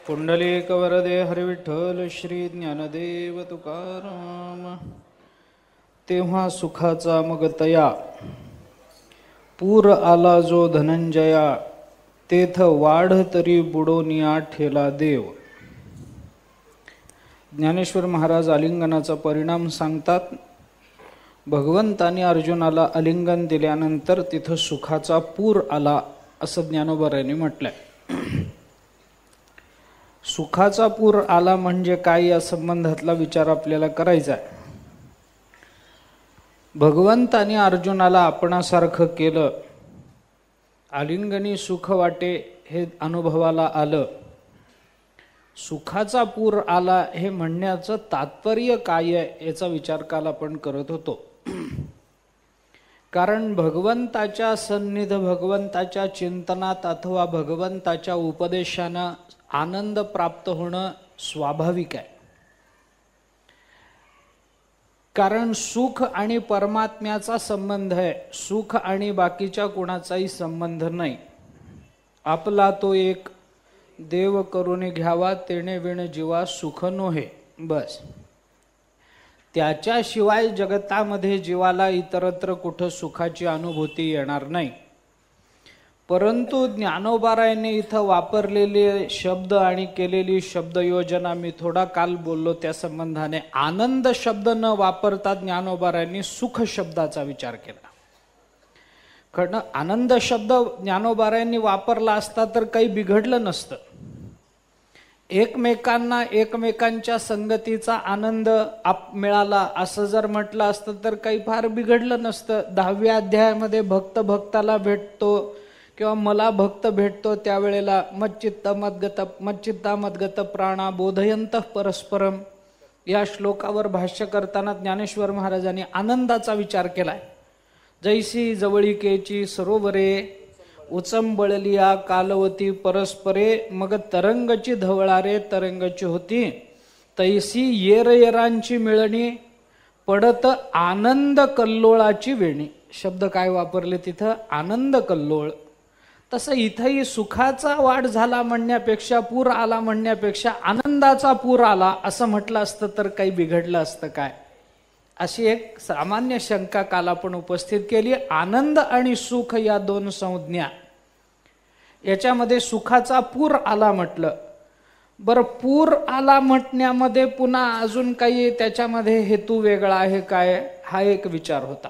पुंडलिकवरदे हरिविठ्ठल श्री ज्ञानदेव तुकाराम। तेव्हा सुखाचा मग तया, पूर आला जो धनंजया, तेथ वाढ तरी बुडोनिया ठेला देव। ज्ञानेश्वर महाराज आलिंगनाचा परिणाम सांगतात। भगवंताने अर्जुनाला आलिंगन दिल्यानंतर तिथं सुखाचा पूर आला असं ज्ञानोबारायांनी म्हटलंय। सुखाचा पूर आला म्हणजे काय या संबंधातला विचार आपल्याला करायचा आहे। भगवंताने अर्जुनाला आपणासारखं केलं, आलिंगनी सुख वाटे हे अनुभवाला आलं। सुखाचा पूर आला हे म्हणण्याचं तात्पर्य काय आहे याचा विचार काल आपण करत होतो। कारण भगवंताच्या सन्निध, भगवंताच्या चिंतनात अथवा भगवंताच्या उपदेशानं आनंद प्राप्त होणं स्वाभाविक आहे। कारण सुख आणि परमात्म्याचा संबंध आहे, सुख आणि बाकीच्या कोणाचाही संबंध नाही। आपला तो एक देव करून घ्यावा, तेणे विण जीवा सुख नोहे, बस। त्याच्याशिवाय जगतामध्ये जीवाला इतरत्र कुठं सुखाची अनुभूती येणार नाही। परंतु ज्ञानोबारायांनी इथं वापरलेले शब्द आणि केलेली शब्दयोजना मी थोडा काल बोललो, त्या संबंधाने आनंद शब्द न वापरता ज्ञानोबारायांनी सुख शब्दाचा विचार केला। कारण आनंद शब्द ज्ञानोबारायांनी वापरला असता तर काही बिघडलं नसतं। एकमेकांना एकमेकांच्या संगतीचा आनंद मिळाला असं जर म्हटलं असतं तर काही फार बिघडलं नसतं। 10व्या अध्यायामध्ये भक्त भक्ताला भेटतो किंवा मला भक्त भेटतो त्यावेळेला मच्चित्ता मद्गत प्राणा बोधयंत परस्परम या श्लोकावर भाष्य करताना ज्ञानेश्वर महाराजांनी आनंदाचा विचार केलाय। जैसी जवळिकेची सरोवरे उचंबळलिया कालवती परस्परे, मग तरंगची धवळारे तरंगची होती, तैसी येरयरांची मिळणी पडत आनंद कल्लोळाची वेणी। शब्द काय वापरले तिथं? आनंद कल्लोळ। तसं इथंही सुखाचा वाढ झाला म्हणण्यापेक्षा, पूर आला म्हणण्यापेक्षा आनंदाचा पूर आला असं म्हटलं असतं तर काही बिघडलं असतं काय, अशी एक सामान्य शंका काल आपण उपस्थित केली। आनंद आणि सुख या दोन संज्ञा, याच्यामध्ये सुखाचा पूर आला म्हटलं। बरं, पूर आला म्हटण्यामध्ये पुन्हा अजून काही त्याच्यामध्ये हेतू वेगळा आहे काय, हा एक विचार होता।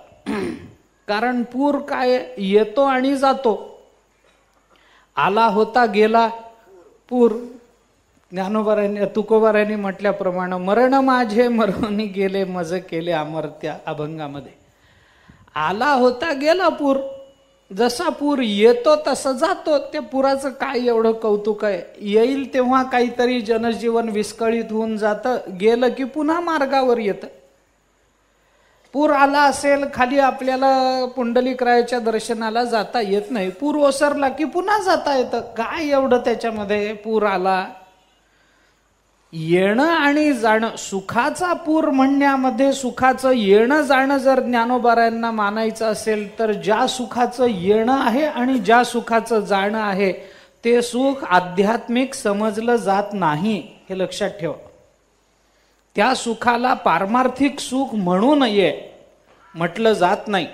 कारण पूर काय येतो आणि जातो, आला होता गेला पूर। ज्ञानोबारायांनी तुकोबारायांनी म्हटल्याप्रमाणे मरण माझे मरोनी गेले, मज केले अमर्त्या अभंगामध्ये। आला होता गेला पूर, जसा पूर येतो तसं जातो। त्या पुराचं काय एवढं कौतुक आहे? येईल तेव्हा काहीतरी जनजीवन विस्कळीत होऊन जातं, गेलं की पुन्हा मार्गावर येतं। पूर आला असेल, खाली आपल्याला पुंडलिकरायाच्या दर्शनाला जाता येत नाही, पूर ओसरला की पुन्हा जाता येतं, काय एवढं त्याच्यामध्ये? पूर आला, येणं आणि जाणं, सुखाचा पूर म्हणण्यामध्ये सुखाचं येणं जाणं जर ज्ञानोबारायांना मानायचं असेल तर ज्या सुखाचं येणं आहे आणि ज्या सुखाचं जाणं आहे ते सुख आध्यात्मिक समजलं जात नाही, हे लक्षात ठेवा। त्या सुखाला पारमार्थिक सुख म्हणू नये म्हटलं जात नाही।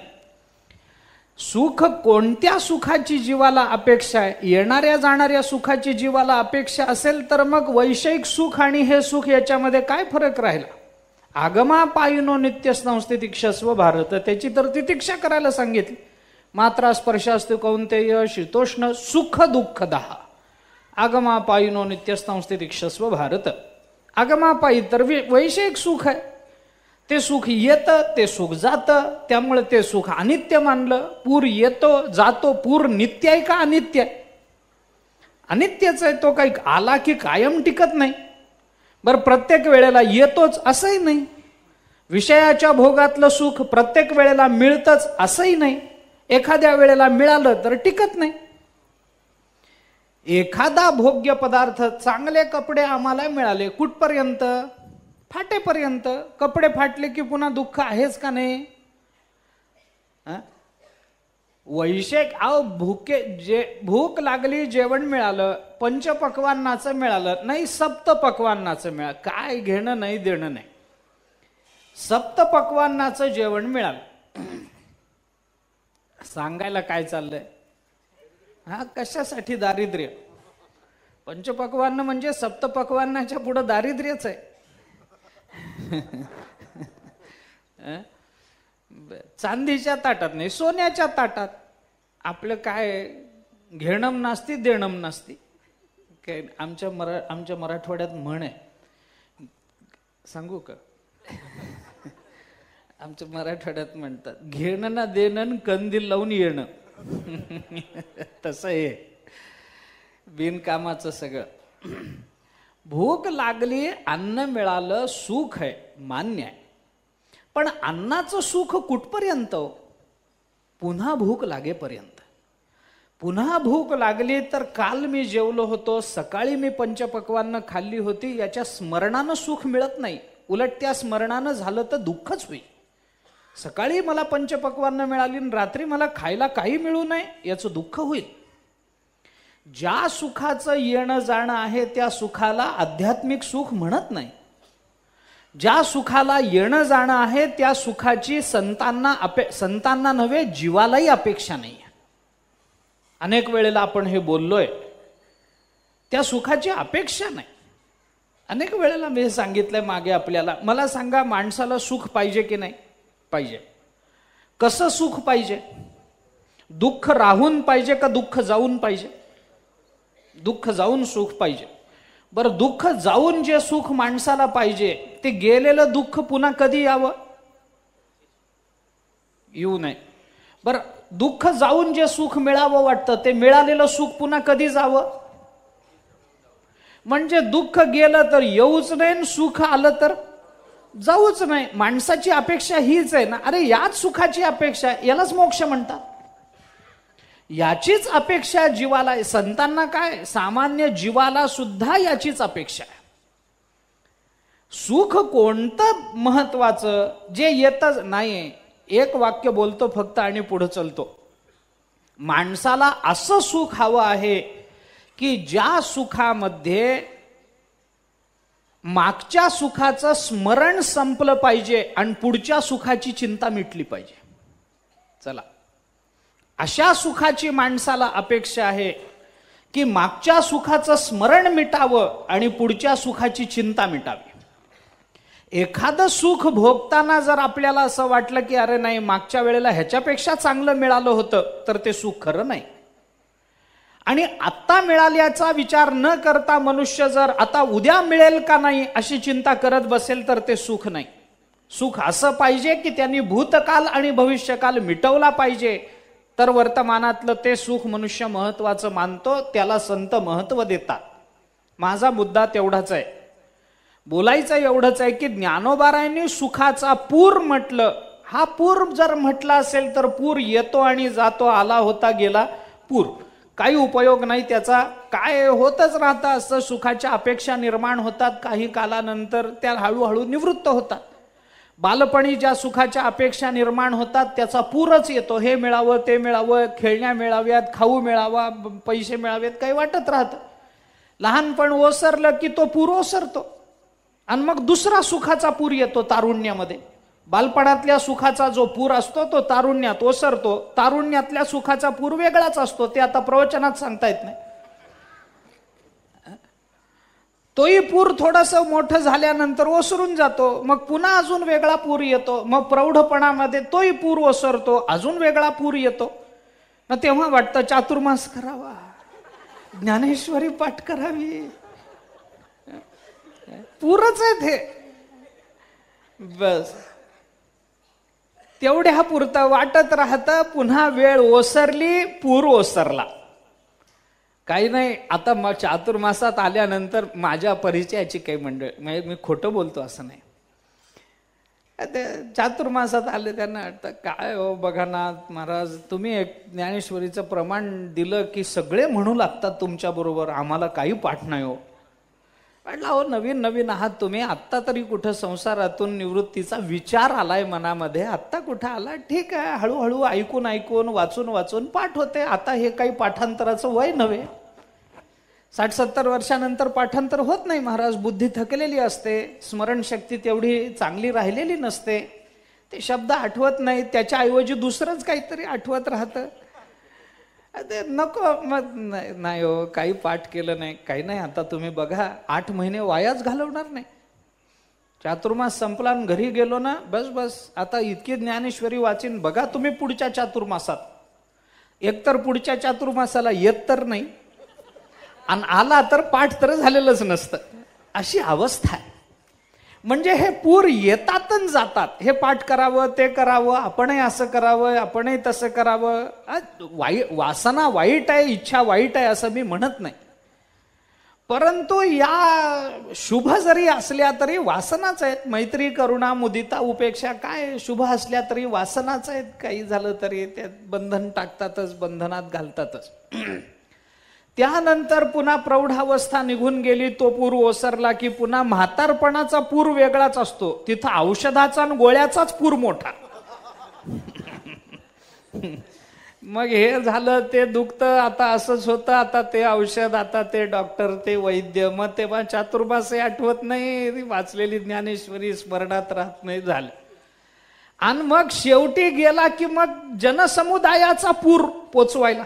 सुख कोणत्या सुखाची जीवाला अपेक्षा आहे? येणाऱ्या जाणाऱ्या सुखाची जीवाला अपेक्षा असेल तर मग वैषयिक सुख आणि हे सुख याच्यामध्ये काय फरक राहिला? आगमा पायिनो नित्य संस्थितिक्षस्व भारत, त्याची तर तितिक्षा करायला सांगितली। मात्रा स्पर्शास्तु कौंतेय शीतोष्ण सुख दुःख दाह, आगमा पायिनो नित्य संस्थितिक्षस्व भारत। आगमापायी तर वैषयिक सुख आहे, ते सुख येतं ते सुख जातं, त्यामुळे ते सुख अनित्य मानलं। पूर येतो जातो, पूर नित्य आहे का अनित्य आहे? अनित्यच आहे, तो काही आला की कायम टिकत नाही। बरं, प्रत्येक वेळेला येतोच असंही नाही, विषयाच्या भोगातलं सुख प्रत्येक वेळेला मिळतच असंही नाही, एखाद्या वेळेला मिळालं तर टिकत नाही। एखादा भोग्य पदार्थ, चांगले कपडे आम्हाला मिळाले कुठपर्यंत? फाटेपर्यंत। कपडे फाटले की पुन्हा दुःख आहेच का नाही? वैशेक अहो भूक लागली, जेवण मिळालं, पंचपक्वान्नाचं मिळालं नाही, सप्तपक्वान्नाचं मिळालं, काय घेणं नाही देणं नाही. सप्तपक्वान्नाचं जेवण मिळालं. सांगायला काय चाललंय? हा, कशासाठी दारिद्र्य? पंचपक्वान्न म्हणजे सप्तपक्वान्नाच्या पुढे दारिद्र्यच आहे. चांदीच्या ताटात नाही, सोन्याच्या ताटात. आपलं काय घेणं नसती देणं नसती. काय आमच्या मराठवाड्यात म्हण आहे, सांगू का? आमच्या मराठवाड्यात म्हणतात, घेणं ना देणं कंदील लावून येणं. तसं आहे बिनकामाचं सगळं. भूक लागली, अन्न मिळालं, सुख आहे, मान्य आहे. पण अन्नाचं सुख कुठपर्यंत? पुन्हा भूक लागेपर्यंत. पुन्हा भूक लागली तर काल मी जेवलो होतो, सकाळी मी पंचपक्वान्न खाल्ली होती, याच्या स्मरणानं सुख मिळत नाही. उलट त्या स्मरणानं झालं तर दुःखच होईल. सकाळी मला पंचपक्वान्न मिळाली आणि रात्री मला खायला काही मिळू नये, याचं दुःख होईल. ज्या सुखाचं येणं जाणं आहे त्या सुखाला आध्यात्मिक सुख म्हणत नाही. ज्या सुखाला येणं जाणं आहे त्या सुखाची संतांना नव्हे, जीवालाही अपेक्षा नाही. अनेक वेळेला आपण हे बोललोय, त्या सुखाची अपेक्षा नाही. अनेक वेळेला मी हे सांगितलंय मागे आपल्याला. मला सांगा, माणसाला सुख पाहिजे की नाही? पाहिजे. कसं सुख पाहिजे? दुःख राहून पाहिजे का दुःख जाऊन पाहिजे? दुःख जाऊन सुख पाहिजे. बरं, दुःख जाऊन जे सुख माणसाला पाहिजे ते गेलेलं दुःख पुन्हा कधी यावं? येऊ नये. बरं, दुःख जाऊन जे सुख मिळावं वाटतं ते मिळालेलं सुख पुन्हा कधी जावं? म्हणजे दुःख गेलं तर येऊच नाही, सुख आलं तर जाऊच नाही. माणसाची अपेक्षा हीच आहे ना. अरे याच सुखाची अपेक्षा, यालाच मोक्ष म्हणतात. याचीच अपेक्षा जीवाला आहे. संतांना काय, सामान्य जीवाला सुद्धा याचीच अपेक्षा आहे. सुख कोणतं महत्वाचं जे येतच नाही. एक वाक्य बोलतो फक्त आणि पुढे चलतो. माणसाला असं सुख हवं आहे की ज्या सुखामध्ये मागच्या सुखाचं स्मरण संपलं पाहिजे आणि पुढच्या सुखाची चिंता मिटली पाहिजे. चला, अशा सुखाची माणसाला अपेक्षा आहे की मागच्या सुखाचं स्मरण मिटावं आणि पुढच्या सुखाची चिंता मिटावी. एखादं सुख भोगताना जर आपल्याला असं वाटलं की अरे नाही, मागच्या वेळेला ह्याच्यापेक्षा चांगलं मिळालं होतं, तर ते सुख खरं नाही. आणि आता मिळाल्याचा विचार न करता मनुष्य जर आता उद्या मिळेल का नाही अशी चिंता करत बसेल तर ते सुख नाही. सुख असं पाहिजे की त्यांनी भूतकाल आणि भविष्यकाल मिटवला पाहिजे, तर वर्तमानातलं ते सुख मनुष्य महत्वाचं मानतो, त्याला संत महत्व देतात. माझा मुद्दा तेवढाच आहे, बोलायचं एवढंच आहे की ज्ञानोबारायांनी सुखाचा पूर म्हटलं. हा पूर जर म्हटला असेल तर पूर येतो आणि जातो, आला होता गेला पूर, काही उपयोग नाही त्याचा. काय होतच राहतं असं, सुखाच्या अपेक्षा निर्माण होतात, काही कालानंतर त्या हळूहळू निवृत्त होतात. बालपणी ज्या सुखाच्या अपेक्षा निर्माण होतात त्याचा पूरच येतो. हे मिळावं, ते मिळावं, खेळण्या मिळाव्यात, खाऊ मिळावा, पैसे मिळावेत, काही वाटत राहतं. लहानपण ओसरलं की तो पूर ओसरतो आणि मग दुसरा सुखाचा पूर येतो तारुण्यामध्ये. बालपणातल्या सुखाचा जो पूर असतो तो तारुण्यात ओसरतो. तारुण्यातल्या सुखाचा पूर वेगळाच असतो, ते आता प्रवचनात सांगता येत नाही. तोही पूर थोडंसं मोठं झाल्यानंतर ओसरून जातो, मग पुन्हा अजून वेगळा पूर येतो. मग प्रौढपणामध्ये तोही पूर ओसरतो, अजून वेगळा पूर येतो. मग तेव्हा वाटतं चातुर्मास करावा, ज्ञानेश्वरी पाठ करावी. पूरच आहे ते. बस तेवढ्या पुरतं वाटत राहतं. पुन्हा वेळ ओसरली, पूर ओसरला. काही नाही, आता मग चातुर्मासात आल्यानंतर माझ्या परिचयाची काही मंडळ, मी खोटं बोलतो असं नाही, ते चातुर्मासात आले त्यांना वाटतं काय हो बघा ना महाराज, तुम्ही एक ज्ञानेश्वरीचं प्रमाण दिलं की सगळे म्हणू लागतात तुमच्या बरोबर, आम्हाला काही पाठ नाही हो. म्हटलं हो नवीन नवीन आहात तुम्ही, आत्ता तरी कुठं संसारातून निवृत्तीचा विचार आलाय मनामध्ये, आत्ता कुठं आला, ठीक आहे, हळूहळू ऐकून ऐकून वाचून वाचून पाठ होते. आता हे काही पाठांतराचं वय नव्हे. 60-70 वर्षानंतर पाठांतर होत नाही महाराज. बुद्धी थकलेली असते, स्मरणशक्ती तेवढी चांगली राहिलेली नसते, ते शब्द आठवत नाही, त्याच्याऐवजी दुसरंच काहीतरी आठवत राहतं. ते नको, मग नाही हो, काही पाठ केलं नाही, काही नाही. आता तुम्ही बघा 8 महिने वायाच घालवणार नाही. चातुर्मास संपला घरी गेलो ना, बस बस आता इतकी ज्ञानेश्वरी वाचीन बघा तुम्ही पुढच्या चातुर्मासात. एकतर पुढच्या चातुर्मासाला येत तर नाही, आणि आला तर पाठ तर झालेलंच नसतं, अशी अवस्था आहे. म्हणजे हे पूर येतात आणि जातात. हे पाठ करावं, ते करावं, आपणही असं करावं, आपणही तसं करावं. वासना वाईट आहे, इच्छा वाईट आहे असं मी म्हणत नाही, परंतु या शुभ जरी असल्या तरी वासनाच आहेत. मैत्री, करुणा, मुदिता, उपेक्षा काय शुभ असल्या तरी वासनाच आहेत. काही झालं तरी ते बंधन टाकतातच, बंधनात घालतातच. त्यानंतर पुन्हा प्रौढावस्था निघून गेली, तो पूर ओसरला की पुन्हा म्हातारपणाचा पूर वेगळाच असतो. तिथं औषधाचा आणि गोळ्याचाच पूर मोठा. मग हे झालं, ते दुखतं, आता असंच होतं, आता ते औषध, आता ते डॉक्टर, ते वैद्य, मग तेव्हा चातुर्मासही आठवत नाही, वाचलेली ज्ञानेश्वरी स्मरणात राहत नाही, झालं. आणि मग शेवटी गेला की मग जनसमुदायाचा पूर पोचवायला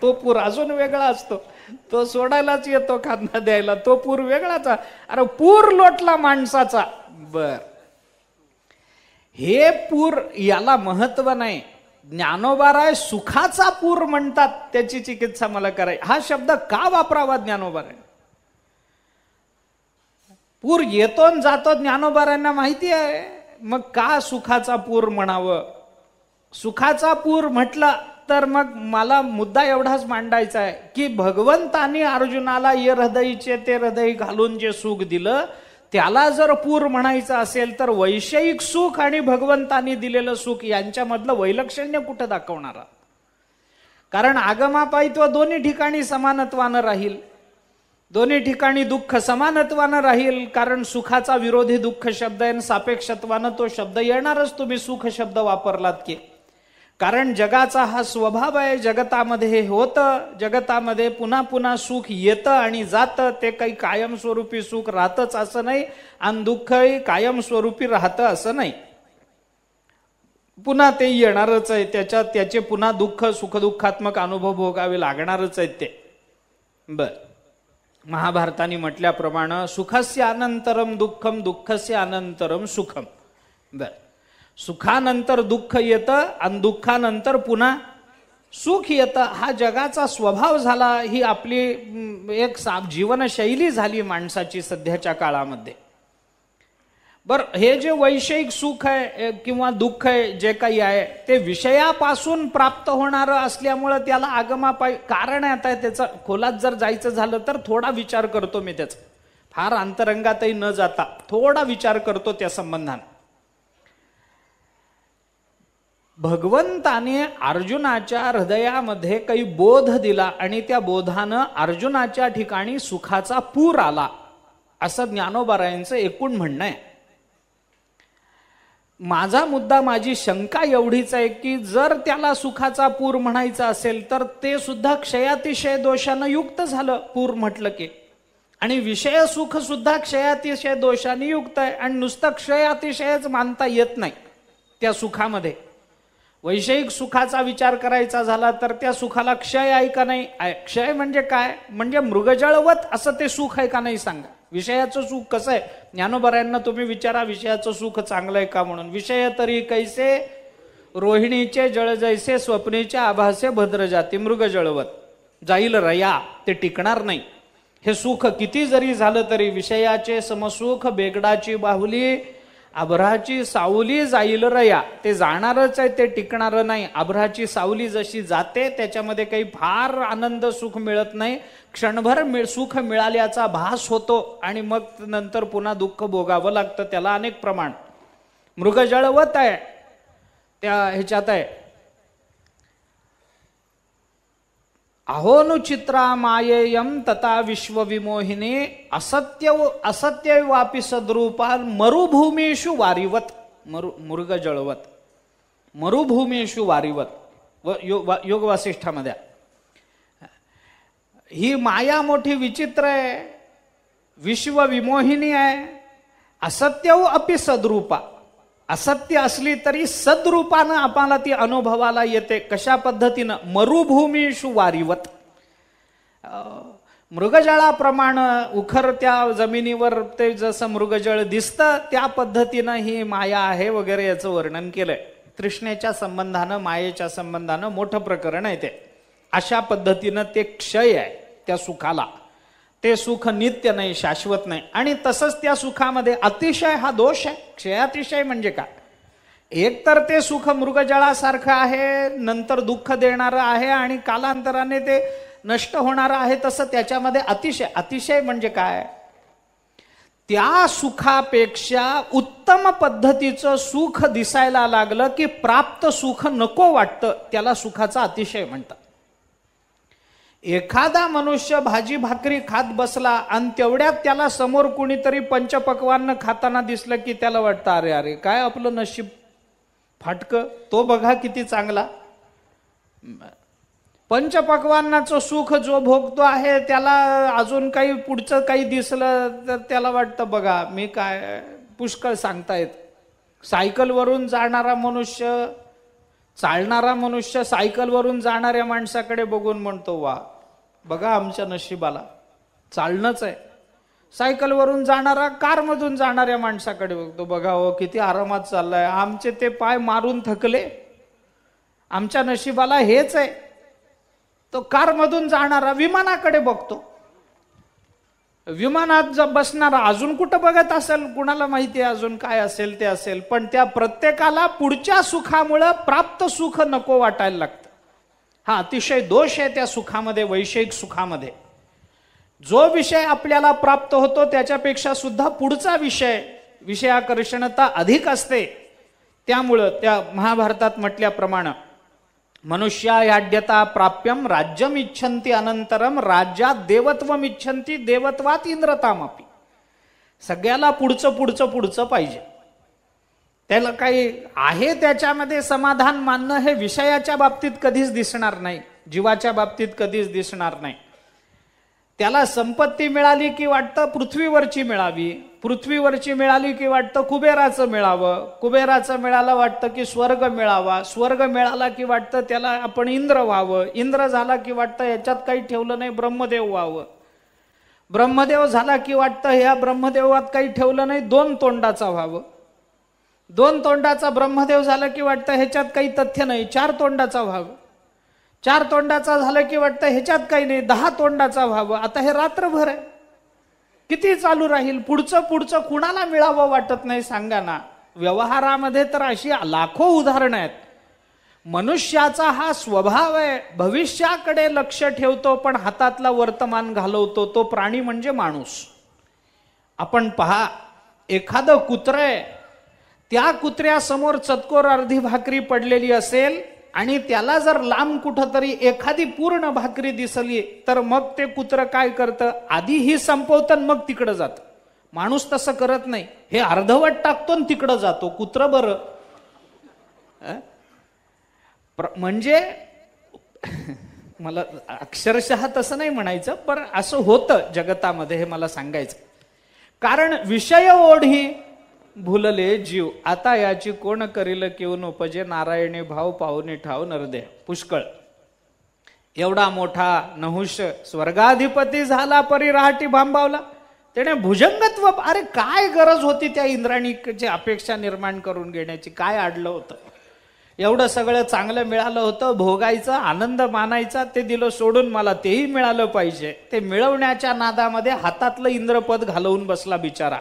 तो पूर अजून वेगळा असतो, तो सोडायलाच येतो, खांदा द्यायला, तो पूर वेगळाच. अरे पूर लोटला माणसाचा. बर, हे पूर याला महत्व नाही. ज्ञानोबाराय सुखाचा पूर म्हणतात, त्याची चिकित्सा मला कराय. हा शब्द का वापरावा ज्ञानोबाराय? पूर येतो न जातो ज्ञानोबारायांना माहिती आहे, मग का सुखाचा पूर म्हणावं? सुखाचा पूर म्हटलं तर मग मला मुद्दा एवढाच मांडायचा आहे की भगवंतानी अर्जुनाला ये हृदयीचे ते हृदय घालून जे सुख दिलं त्याला जर पूर म्हणायचं असेल तर वैषयिक सुख आणि भगवंतानी दिलेलं सुख यांच्यामधलं वैलक्षण्य कुठं दाखवणारा? कारण आगमापायी तो दोन्ही ठिकाणी समानत्वानं राहील, दोन्ही ठिकाणी दुःख समानत्वानं राहील. कारण सुखाचा विरोधी दुःख शब्द आहे, सापेक्षत्वानं तो शब्द येणारच तुम्ही सुख शब्द वापरलात की. कारण जगाचा हा स्वभाव आहे, जगतामध्ये हे होतं, जगतामध्ये पुन्हा पुन्हा सुख येतं आणि जातं, ते काही कायमस्वरूपी सुख राहतच असं नाही, आणि दुःखही कायमस्वरूपी राहतं असं नाही, पुन्हा ते येणारच आहे. त्याचे पुन्हा दुःख सुखदुःखात्मक अनुभव भोगावे लागणारच आहेत ते. बर, महाभारताने म्हटल्याप्रमाणे सुखस्य अनंतरम दुःखम, दुःखस्य अनंतरम सुखम. बर, सुखानंतर दुःख येतं आणि दुःखानंतर पुन्हा सुख येतं. हा जगाचा स्वभाव झाला, ही आपली एक जीवनशैली झाली माणसाची सध्याच्या काळामध्ये. बरं, हे जे वैषयिक सुख आहे किंवा दुःख आहे जे काही आहे ते विषयापासून प्राप्त होणारं असल्यामुळं त्याला आगमापायी कारण आहे. त्याचा खोलात जर जायचं झालं तर थोडा विचार करतो मी त्याचा, फार अंतरंगातही न जाता थोडा विचार करतो त्या संबंधाने. भगवंताने अर्जुनाच्या हृदयामध्ये काही बोध दिला आणि त्या बोधानं अर्जुनाच्या ठिकाणी सुखाचा पूर आला, असं ज्ञानोबारायांचं एकूण म्हणणं आहे. माझा मुद्दा, माझी शंका एवढीच आहे की जर त्याला सुखाचा पूर म्हणायचा असेल तर ते सुद्धा क्षयातिशय दोषानं युक्त झालं पूर म्हटलं की, आणि विषय सुख सुद्धा क्षयातिशय दोषाने युक्त आहे. आणि नुसतं क्षयातिशयच मानता येत नाही त्या सुखामध्ये. वैषयिक सुखाचा विचार करायचा झाला तर त्या सुखाला क्षय आहे का नाही? क्षय म्हणजे काय? म्हणजे मृगजळवत असं ते सुख आहे का नाही सांगा. विषयाचं सुख कसं आहे? ज्ञानोबारायांना तुम्ही विचारा, विषयाचं सुख चांगलं आहे का म्हणून. विषय तरी कैसे रोहिणीचे जळ जैसे, स्वप्नेच्या आभासे भद्र जाती मृग जळवत. जाईल रया, ते टिकणार नाही. हे सुख किती जरी झालं तरी विषयाचे समसुख बेगडाची बाहुली, आभ्राची सावली जाईल रया, ते जाणारच आहे, ते टिकणार नाही. आभ्राची सावली जशी जाते त्याच्यामध्ये काही फार आनंद सुख मिळत नाही, क्षणभर सुख मिळाल्याचा भास होतो आणि मग नंतर पुन्हा दुःख भोगावं लागतं. त्याला अनेक प्रमाण. मृग जळवत आहे त्या ह्याच्यात आहे, अहोनुचित्रा मायेयम तथा विश्वविमोहिनी असत्य वापी सद्रूपा मरुभूमीषु वारिवत मृग जळवत मरुभूमीषु वारिवत योग वासिष्ठामध्ये. ही माया मोठी विचित्र आहे, विश्वविमोहिनी आहे. असत्य अपि सद्रूपा, असत्य असली तरी सद्रूपानं आपल्याला ती अनुभवाला येते. कशा पद्धतीनं? मरुभूमीषु वारिवत, मृगजळाप्रमाणे उखरत्या जमिनीवर ते जसं मृगजळ दिसतं त्या पद्धतीनं ही माया आहे वगैरे याचं वर्णन केलंय. तृष्णेच्या संबंधानं मायेच्या संबंधानं मोठं प्रकरण आहे ते. अशा पद्धतीनं ते क्षय आहे त्या सुखाला. ते सुख नित्य नाही, शाश्वत नाही. आणि तसंच त्या सुखामध्ये अतिशय हा दोष आहे. क्षयातिशय म्हणजे काय? एक तर ते सुख मृगजळासारखं आहे, नंतर दुःख देणारं आहे आणि कालांतराने ते नष्ट होणारं आहे. तसं त्याच्यामध्ये अतिशय. अतिशय म्हणजे काय? त्या सुखापेक्षा उत्तम पद्धतीचं सुख दिसायला लागलं की प्राप्त सुख नको वाटतं, त्याला सुखाचा अतिशय म्हणतात. एखादा मनुष्य भाजी भाकरी खात बसला आणि तेवढ्यात त्याला समोर कुणीतरी पंचपक्वान्न खाताना दिसलं की त्याला वाटतं अरे अरे काय आपलं नशीब फाटकं, तो बघा किती चांगला. पंचपक्वान्नाचं सुख जो भोगतो आहे त्याला अजून काही पुढचं काही दिसलं तर त्याला वाटतं बघा मी काय पुष्कळ सांगतायत. सायकलवरून जाणारा मनुष्य, चालणारा मनुष्य सायकलवरून जाणाऱ्या माणसाकडे बघून म्हणतो वा बघा आमच्या नशिबाला चालणंच आहे. सायकलवरून जाणारा कारमधून जाणाऱ्या माणसाकडे बघतो, बघा हो किती आरामात चाललाय, आमचे ते पाय मारून थकले, आमच्या नशिबाला हेच आहे. तो कारमधून जाणारा विमानाकडे बघतो, विमानात जर बसणारा अजून कुठं बघत असेल कुणाला माहिती आहे, अजून काय असेल ते असेल. पण त्या प्रत्येकाला पुढच्या सुखामुळं प्राप्त सुख नको वाटायला लागतं. हा अतिशय दोष आहे त्या सुखामध्ये, वैषयिक सुखामध्ये. जो विषय आपल्याला प्राप्त होतो त्याच्यापेक्षा सुद्धा पुढचा विषयाकर्षणता अधिक असते. त्यामुळं त्या महाभारतात म्हटल्याप्रमाणे मनुष्या याड्यता प्राप्यम राज्यम इच्छन्ति अनंतरम राज्यात देवत्वम इच्छन्ति देवत्वात इंद्रतामपि. सगळ्याला पुढचं पुढचं पुढचं पाहिजे. त्याला काही आहे त्याच्यामध्ये समाधान मानणं हे विषयाच्या बाबतीत कधीच दिसणार नाही, जीवाच्या बाबतीत कधीच दिसणार नाही. त्याला संपत्ती मिळाली की वाटतं पृथ्वीवरची मिळावी, पृथ्वीवरची मिळाली की वाटतं कुबेराचं मिळावं, कुबेराचं मिळालं वाटतं की स्वर्ग मिळावा, स्वर्ग मिळाला की वाटतं त्याला आपण इंद्र व्हावं, इंद्र झाला की वाटतं याच्यात काही ठेवलं नाही ब्रह्मदेव व्हावं, ब्रह्मदेव झाला की वाटतं ह्या ब्रह्मदेवात काही ठेवलं नाही दोन तोंडाचा व्हावं, दोन तोंडाचा ब्रह्मदेव झाला की वाटतं ह्याच्यात काही तथ्य नाही चार तोंडाचा व्हावं, चार तोंडाचा झालं की वाटतं ह्याच्यात काही नाही 10 तोंडाचा व्हावं. आता हे रात्रभर आहे, किती चालू राहील? पुढचं पुढचं कुणाला मिळावं वाटत नाही सांगा ना. व्यवहारामध्ये तर अशी लाखो उदाहरणं आहेत. मनुष्याचा हा स्वभाव आहे, भविष्याकडे लक्ष ठेवतो पण हातातला वर्तमान घालवतो. तो प्राणी म्हणजे माणूस. आपण पहा, एखादं कुत्रं आहे, त्या कुत्र्यासमोर चतकोर अर्धी भाकरी पडलेली असेल आणि त्याला जर लांब कुठंतरी एखादी पूर्ण भाकरी दिसली तर मग ते कुत्रं काय करतं, आधी ही संपवतं मग तिकडं जातं. माणूस तसं करत नाही, हे अर्धवट टाकतो आणि तिकडं जातो. कुत्रं बरं म्हणजे मला अक्षरशः तसं नाही म्हणायचं, पण असं होतं जगतामध्ये हे मला सांगायचं. कारण विषय ओढी भुलले जीव, आता याची कोण करील केऊन उपजे, नारायणी भाव पाहुणे ठाव नरदे. पुष्कळ एवढा मोठा नहुष स्वर्गाधिपती झाला परी राहटी भांबावला. त्याने भुजंगत्व, अरे काय गरज होती त्या इंद्राणीची अपेक्षा निर्माण करून घेण्याची? काय अडलं होतं? एवढं सगळं चांगलं मिळालं होतं, भोगायचं, आनंद मानायचा, ते दिलं सोडून मला तेही मिळालं पाहिजे. ते मिळवण्याच्या नादामध्ये हातातलं इंद्रपद घालवून बसला बिचारा,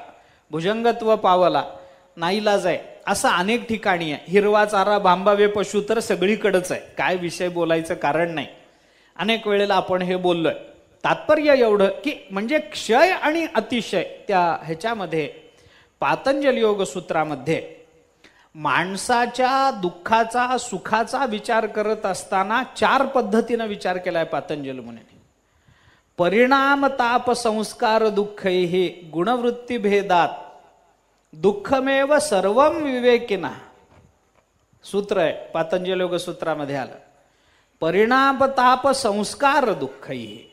भुजंगत्व पावला, नाईलाज आहे. असं अनेक ठिकाणी आहे. हिरवा चारा बांबावे पशु तर सगळीकडेच आहे, काय विषय बोलायचं कारण नाही. अनेक वेळेला आपण हे बोललोय. तात्पर्य एवढं की म्हणजे क्षय आणि अतिशय त्या ह्याच्यामध्ये पातंजल योग सूत्रामध्ये माणसाच्या दुःखाचा सुखाचा विचार करत असताना 4 पद्धतीनं विचार केलाय पातंजल मुनीने. परिणाम ताप संस्कार दुःखैहि गुणवृत्ती भेदात दुःखमेव सर्वम विवेकिना. सूत्र आहे पातंजल योग सूत्रामध्ये आलं. परिणाम ताप संस्कार दुःखैहि.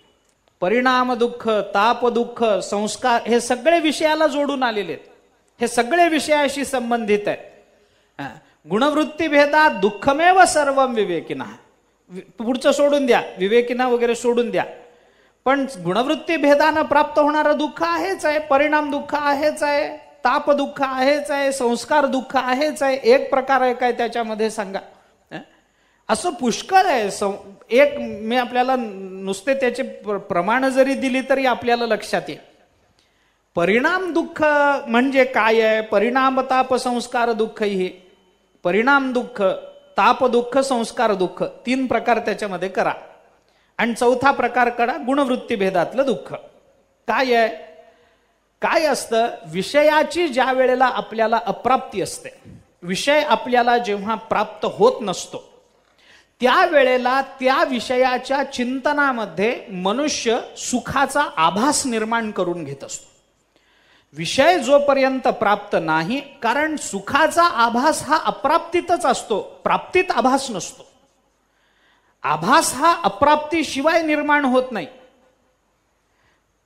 परिणाम दुःख, ताप दुःख, संस्कार हे सगळे विषयाला जोडून आलेले आहेत. हे सगळे विषयाशी संबंधित आहेत. गुणवृत्ती भेदात दुःखमेव सर्वम विवेकिना. पुढचं सोडून द्या, विवेकिना वगैरे सोडून द्या. पण गुणवृत्ती भेदानं प्राप्त होणारं दुःख आहेच आहे, परिणाम दुःख आहेच आहे, ताप दुःख आहेच आहे, संस्कार दुःख आहेच आहे. एक प्रकार आहे काय त्याच्यामध्ये सांगा? असं पुष्कळ आहे. एक मी आपल्याला नुसते त्याचे प्रमाण जरी दिली तरी आपल्याला लक्षात येईल. परिणाम दुःख म्हणजे काय आहे? परिणाम ताप संस्कार दुःख. हे परिणाम दुःख, ताप दुःख, संस्कार दुःख 3 प्रकार त्याच्यामध्ये करा. आणि 4था प्रकार करा गुणवृत्ती भेदातलं दुःख. काय आहे? काय असतं? विषयाची ज्या वेळेला आपल्याला अप्राप्ती असते, विषय आपल्याला जेव्हा प्राप्त होत नसतो, त्यावेळेला त्या विषयाच्या चिंतनामध्ये मनुष्य सुखाचा आभास निर्माण करून घेत असतो. विषय जोपर्यंत प्राप्त नाही, कारण सुखाचा आभास हा अप्राप्तीतच असतो, प्राप्तीत आभास नसतो. आभास हा अप्राप्तीशिवाय निर्माण होत नाही.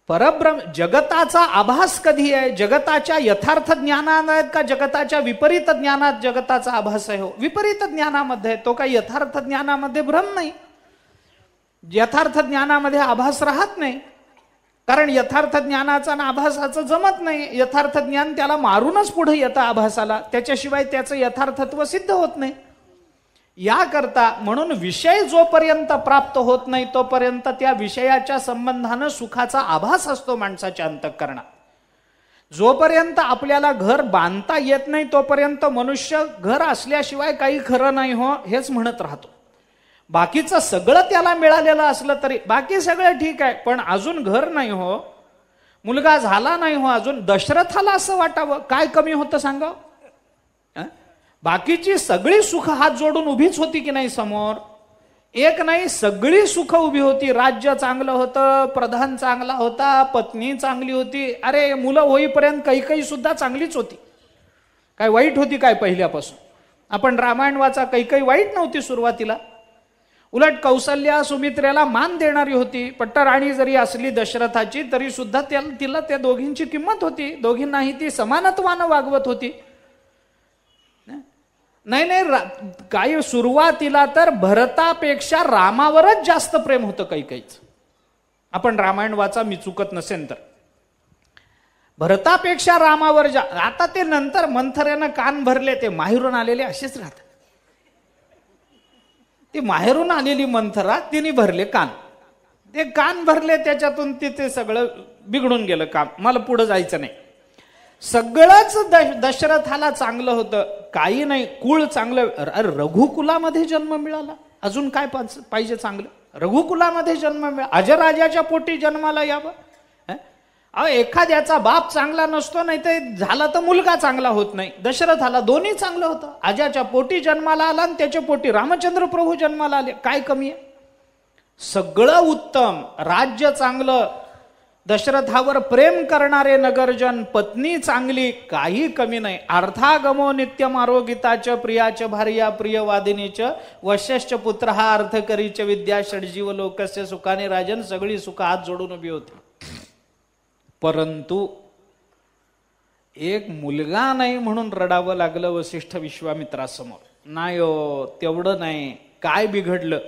परब्रह्म जगताचा आभास कधी आहे? जगताच्या यथार्थ ज्ञानात का जगताच्या विपरीत ज्ञानात जगताचा आभास आहे? हो, विपरीत ज्ञानामध्ये. तो काही यथार्थ ज्ञानामध्ये भ्रम नाही. यथार्थ ज्ञानामध्ये आभास राहत नाही, कारण यथार्थ ज्ञानाचा आणि आभासाचं जमत नाही. यथार्थ ज्ञान त्याला मारूनच पुढे येतं आभासाला, त्याच्याशिवाय त्याचं यथार्थत्व सिद्ध होत नाही. याकरता म्हणून विषय जोपर्यंत प्राप्त होत नाही तोपर्यंत त्या विषयाच्या संबंधानं सुखाचा आभास असतो माणसाच्या अंतःकरणात. जोपर्यंत आपल्याला घर बांधता येत नाही तोपर्यंत मनुष्य घर असल्याशिवाय काही खरं नाही हो हेच म्हणत राहतो. बाकीचं सगळं त्याला मिळालेलं असलं तरी बाकी सगळं ठीक आहे, पण अजून घर नाही हो, मुलगा झाला नाही हो अजून. दशरथाला असं वाटावं काय कमी होतं सांगा? बाकीची सगळी सुख हात जोडून उभीच होती की नाही समोर? एक नाही, सगळी सुख उभी होती. राज्य चांगलं होतं, प्रधान चांगला होता, पत्नी चांगली होती. अरे मुलं होईपर्यंत काही सुद्धा चांगलीच होती. काय वाईट होती काय पहिल्यापासून? आपण रामायण वाचा, काही वाईट नव्हती सुरुवातीला. उलट कौसल्या सुमित्रेला मान देणारी होती. पट्टराणी जरी असली दशरथाची तरी सुद्धा तिला त्या दोघींची किंमत होती. दोघींनाही ती समानत्वानं वागवत होती. नाही काही सुरुवातीला तर भरतापेक्षा रामावरच जास्त प्रेम होतं कैकेयीचं. आपण रामायण वाचा, मी चुकत नसेन तर. भरतापेक्षा रामावर आता ते नंतर मंथरेनं कान भरले, ते माहेरून आलेले असेच राहतात. ती माहेरून आलेली मंथरा, तिने भरले कान. ते कान भरले, त्याच्यातून ते सगळं बिघडून गेलं काम. मला पुढे जायचं नाही. सगळंच दशरथाला चांगलं होतं, काही नाही, कुळ चांगलं. रघुकुलामध्ये जन्म मिळाला, अजून काय पाहिजे चांगलं? रघुकुलामध्ये जन्म मिळाला, अजराजाच्या पोटी जन्माला यावं. एखाद्याचा बाप चांगला नसतो, नाही तर झाला तर मुलगा चांगला होत नाही. दशरथाला दोन्ही चांगलं होतं. आजाच्या पोटी जन्माला आला आणि त्याच्या पोटी रामचंद्र प्रभू जन्माला आले. काय कमी आहे? सगळं उत्तम, राज्य चांगलं, दशरथावर प्रेम करणारे नगरजन, पत्नी चांगली, काही कमी नाही. अर्थागमो नित्यम आरोगिताच प्रियाच भार्या प्रियवादिनीच वश्यश्च पुत्र हा अर्थकरीच विद्या षडजीव लोकस्य सुखाने राजन. सगळी सुख हात जोडून उभी होती. परंतु एक मुलगा नाही म्हणून रडावं लागलं वसिष्ठ विश्वामित्रासमोर. नाही हो, तेवढं नाही. काय बिघडलं?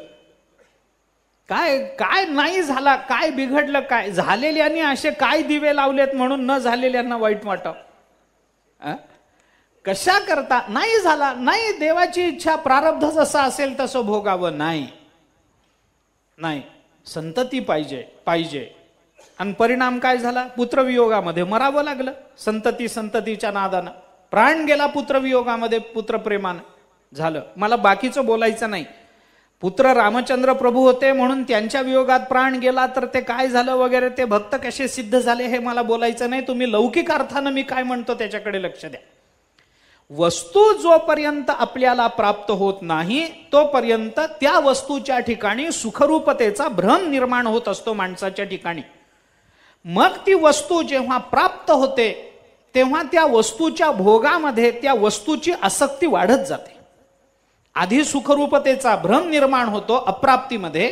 काय नाही झाला? काय बिघडलं? काय झालेल्यांनी असे काय दिवे लावलेत म्हणून न झालेल्यांना वाईट वाटावं? कशा करता? नाही झाला, नाही, देवाची इच्छा, प्रारब्ध जसं असेल तसं भोगावं. नाही, संतती पाहिजे. आणि परिणाम काय झाला? पुत्रवियोगामध्ये मरावं लागलं. संततीच्या नादानं प्राण गेला. पुत्रवियोगामध्ये, पुत्रप्रेमानं झालं. मला बाकीचं बोलायचं नाही. पुत्र रामचंद्र प्रभू होते म्हणून त्यांच्या वियोगात प्राण गेला, तर ते काय झालं वगैरे, ते भक्त कसे सिद्ध झाले हे मला बोलायचं नाही. तुम्ही लौकिक अर्थानं मी काय म्हणतो त्याच्याकडे लक्ष द्या. वस्तू जोपर्यंत आपल्याला प्राप्त होत नाही तोपर्यंत त्या वस्तूच्या ठिकाणी सुखरूपतेचा भ्रम निर्माण होत असतो माणसाच्या ठिकाणी. मग ती वस्तू जेव्हा प्राप्त होते तेव्हा त्या वस्तूच्या भोगामध्ये त्या वस्तूची आसक्ती वाढत जाते. आधी सुखरूपतेचा भ्रम निर्माण होतो अप्राप्तीमध्ये,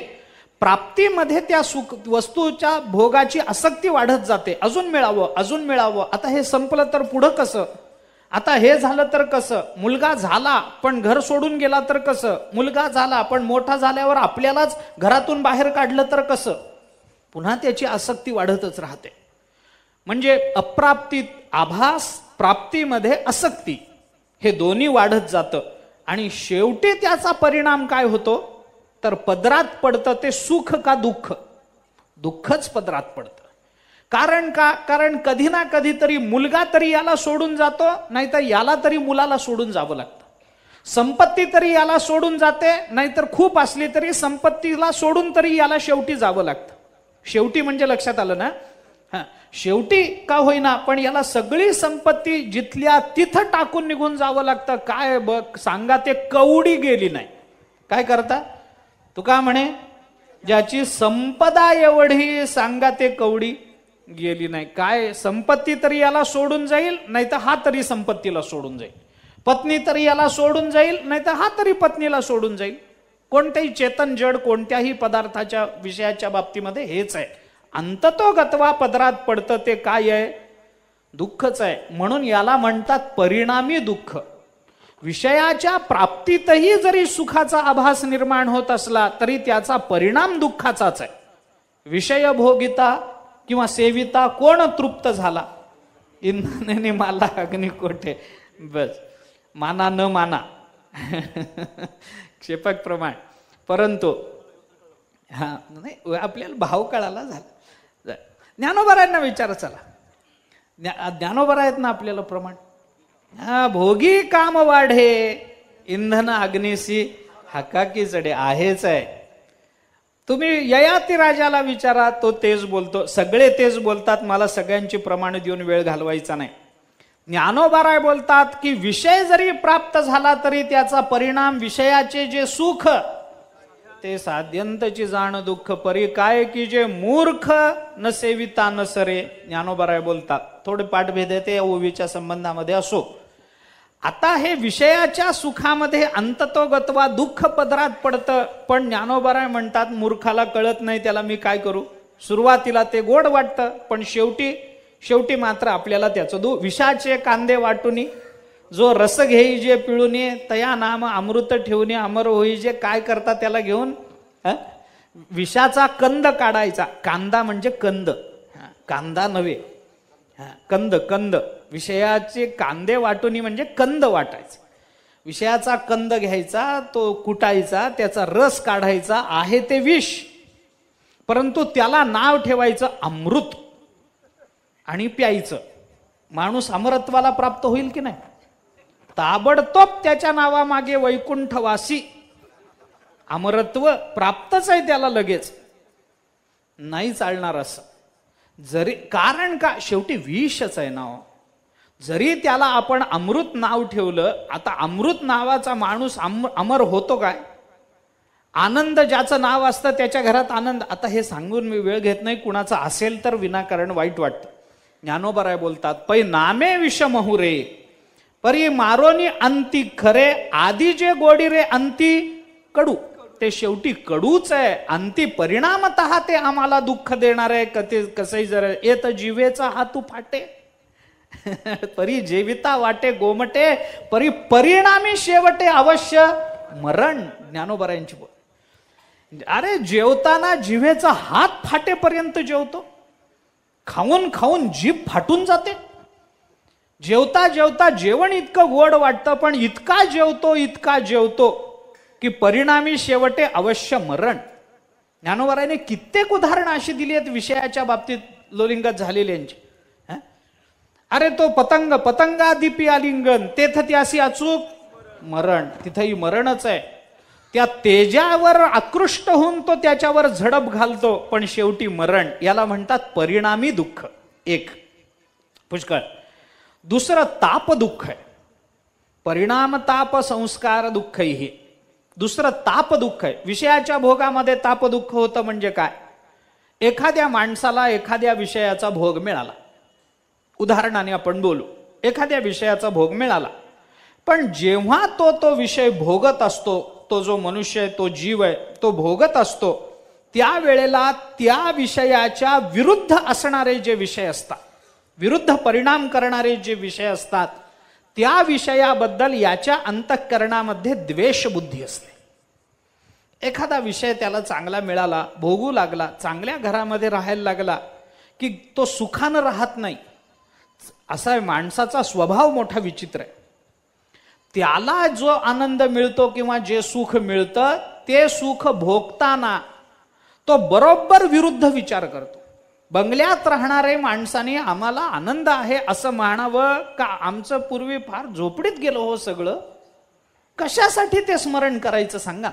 प्राप्तीमध्ये त्या वस्तूच्या भोगाची आसक्ती वाढत जाते. अजून मिळावं, अजून मिळावं, आता हे संपलं तर पुढं कसं, आता हे झालं तर कसं, मुलगा झाला पण घर सोडून गेला तर कसं, मुलगा झाला पण मोठा झाल्यावर आपल्यालाच घरातून बाहेर काढलं तर कसं, पुन्हा त्याची आसक्ती वाढतच राहते. म्हणजे अप्राप्तीत आभास, प्राप्तीमध्ये आसक्ती, हे दोन्ही वाढत जातं. आणि शेवटी त्याचा परिणाम काय होतो तर पदरात पडतं ते सुख का दुःख, दुःखच पदरात पडतं. कारण का, कारण कधी ना कधीतरी मुलगा तरी याला सोडून जातो, नाहीतर याला तरी मुलाला सोडून जावं लागतं. संपत्ती तरी याला सोडून जाते, नाहीतर खूप असली तरी संपत्तीला सोडून तरी याला शेवटी जावं लागतं. शेवटी म्हणजे लक्षात आलं ना, शेवटी का होईना पण याला सगळी संपत्ती जिथल्या तिथं टाकून निघून जावं लागतं. काय बघ सांगा, ते कवडी गेली नाही. काय करता तुका म्हणे, ज्याची संपदा एवढी सांगा ते कवडी गेली नाही. काय संपत्ती तरी याला सोडून जाईल, नाही तर हा तरी संपत्तीला सोडून जाईल. पत्नी तरी याला सोडून जाईल, नाही तर हा तरी पत्नीला सोडून जाईल. कोणत्याही चेतन जड कोणत्याही पदार्थाच्या विषयाच्या बाबतीमध्ये हेच आहे. अंततोगत्वा पदरात पडतं ते काय आहे, दुःखच आहे. म्हणून याला म्हणतात परिणामी दुःख. विषयाच्या प्राप्तीतही जरी सुखाचा आभास निर्माण होत असला तरी त्याचा परिणाम दुःखाचाच आहे. विषय भोगिता किंवा सेविता कोण तृप्त झाला, इंधनाने मला अग्नी कोठे, बस माना न माना क्षेपक प्रमाण. परंतु हा नाही, आपल्याला भाव कळाला झाला. ज्ञानोबरायांना विचार, चला ज्ञानोबरा आहेत ना आपल्याला प्रमाण. भोगी काम वाढे, इंधन अग्निसी हकाकी चढे, आहेच आहे. तुम्ही ययाती राजाला विचारा, तो तेच बोलतो. सगळे तेच बोलतात, मला सगळ्यांची प्रमाण देऊन वेळ घालवायचा नाही. ज्ञानोबराय बोलतात की विषय जरी प्राप्त झाला तरी त्याचा परिणाम विषयाचे जे सुख ते साध्यंतची जाण दुःख परी काय की जे मूर्ख न सेविता न सरे. ज्ञानोबराय बोलतात. थोडे पाठभेद आहे ते ओवीच्या संबंधामध्ये असो. आता हे विषयाच्या सुखामध्ये अंततोगत्वा दुःख पदरात पडतं, पण ज्ञानोबराय म्हणतात मूर्खाला कळत नाही, त्याला मी काय करू. सुरुवातीला ते गोड वाटतं, पण शेवटी मात्र आपल्याला त्याचं विषाचे कांदे वाटूनी जो रस घेई जे पिळूनी तया नाम अमृत ठेवून अमर होई जे. काय करता त्याला घेऊन विषाचा कंद काढायचा. कांदा म्हणजे कंद, कांदा नव्हे, कंद. विषयाचे कांदे वाटूनी म्हणजे कंद वाटायचा. विषयाचा कंद घ्यायचा, तो कुटायचा, त्याचा रस काढायचा. आहे ते विष, परंतु त्याला नाव ठेवायचं अमृत आणि प्यायचं. माणूस अमरत्वाला प्राप्त होईल की नाही. ताबडतोब त्याच्या नावामागे वैकुंठवासी. अमरत्व प्राप्तच आहे त्याला लगेच, नाही चालणार असं. जरी कारण का, शेवटी विषच आहे नाव. जरी त्याला आपण अमृत नाव ठेवलं, आता अमृत नावाचा माणूस अमर होतो काय. आनंद ज्याचं नाव असतं त्याच्या घरात आनंद. आता हे सांगून मी वेळ घेत नाही, कुणाचं असेल तर विनाकारण वाईट वाटतं. ज्ञानोबराय बोलतात पै नामे विषमहू रे परी मारोनी अंती खरे. आधी जे गोडी रे अंती कडू, ते शेवटी कडूच आहे. अंती परिणामतः ते आम्हाला दुःख देणार आहे. कसंही जर येत जीवेचा हातू फाटे परी जेविता वाटे गोमटे परी परिणामी शेवटे अवश्य मरण. ज्ञानोबरायांची बोल. अरे जेवताना जिव्हेचा हात फाटेपर्यंत जेवतो. खाऊन खाऊन जीभ फाटून जाते. जेवता जेवता जेवण इतकं गोड वाटतं, पण इतका जेवतो की परिणामी शेवटे अवश्य मरण. ज्ञानोबरायाने कित्येक उदाहरणं अशी दिली आहेत विषयाच्या बाबतीत लोलिंगत झालेल्यांची. अरे तो पतंगादिपी आलिंगन तेथ त्यासी अचूक मरण. तिथंही मरणच आहे. त्या तेजावर आकृष्ट होऊन तो त्याच्यावर झडप घालतो, पण शेवटी मरण. याला म्हणतात परिणामी दुःख. एक पुष्कळ. दुसरं ताप दुःख आहे. परिणाम ताप संस्कार दुःख हे दुसरं ताप दुःख आहे. विषयाच्या भोगामध्ये ताप दुःख होतं म्हणजे काय? एखाद्या माणसाला एखाद्या विषयाचा भोग मिळाला, उदाहरणाने आपण बोलू, एखाद्या विषयाचा भोग मिळाला, पण जेव्हा तो विषय भोगत असतो, तो जो मनुष्य आहे, तो जीव आहे, तो भोगत असतो, त्यावेळेला त्या विषयाच्या विरुद्ध असणारे जे विषय असतात, विरुद्ध परिणाम करणारे जे विषय असतात, त्या विषयाबद्दल याच्या अंतःकरणामध्ये द्वेष बुद्धी असते. एखादा विषय त्याला चांगला मिळाला, भोगू लागला, चांगल्या घरामध्ये राहायला लागला की तो सुखानं राहत नाही. असा आहे माणसाचा स्वभाव, मोठा विचित्र आहे. त्याला जो आनंद मिळतो किंवा जे सुख मिळतं ते सुख भोगताना तो बरोबर विरुद्ध विचार करतो. बंगल्यात राहणारे माणसाने आम्हाला आनंद आहे असं म्हणावं का आमचं पूर्वी फार झोपडीत गेलो हो सगळं, कशासाठी ते स्मरण करायचं सांगा.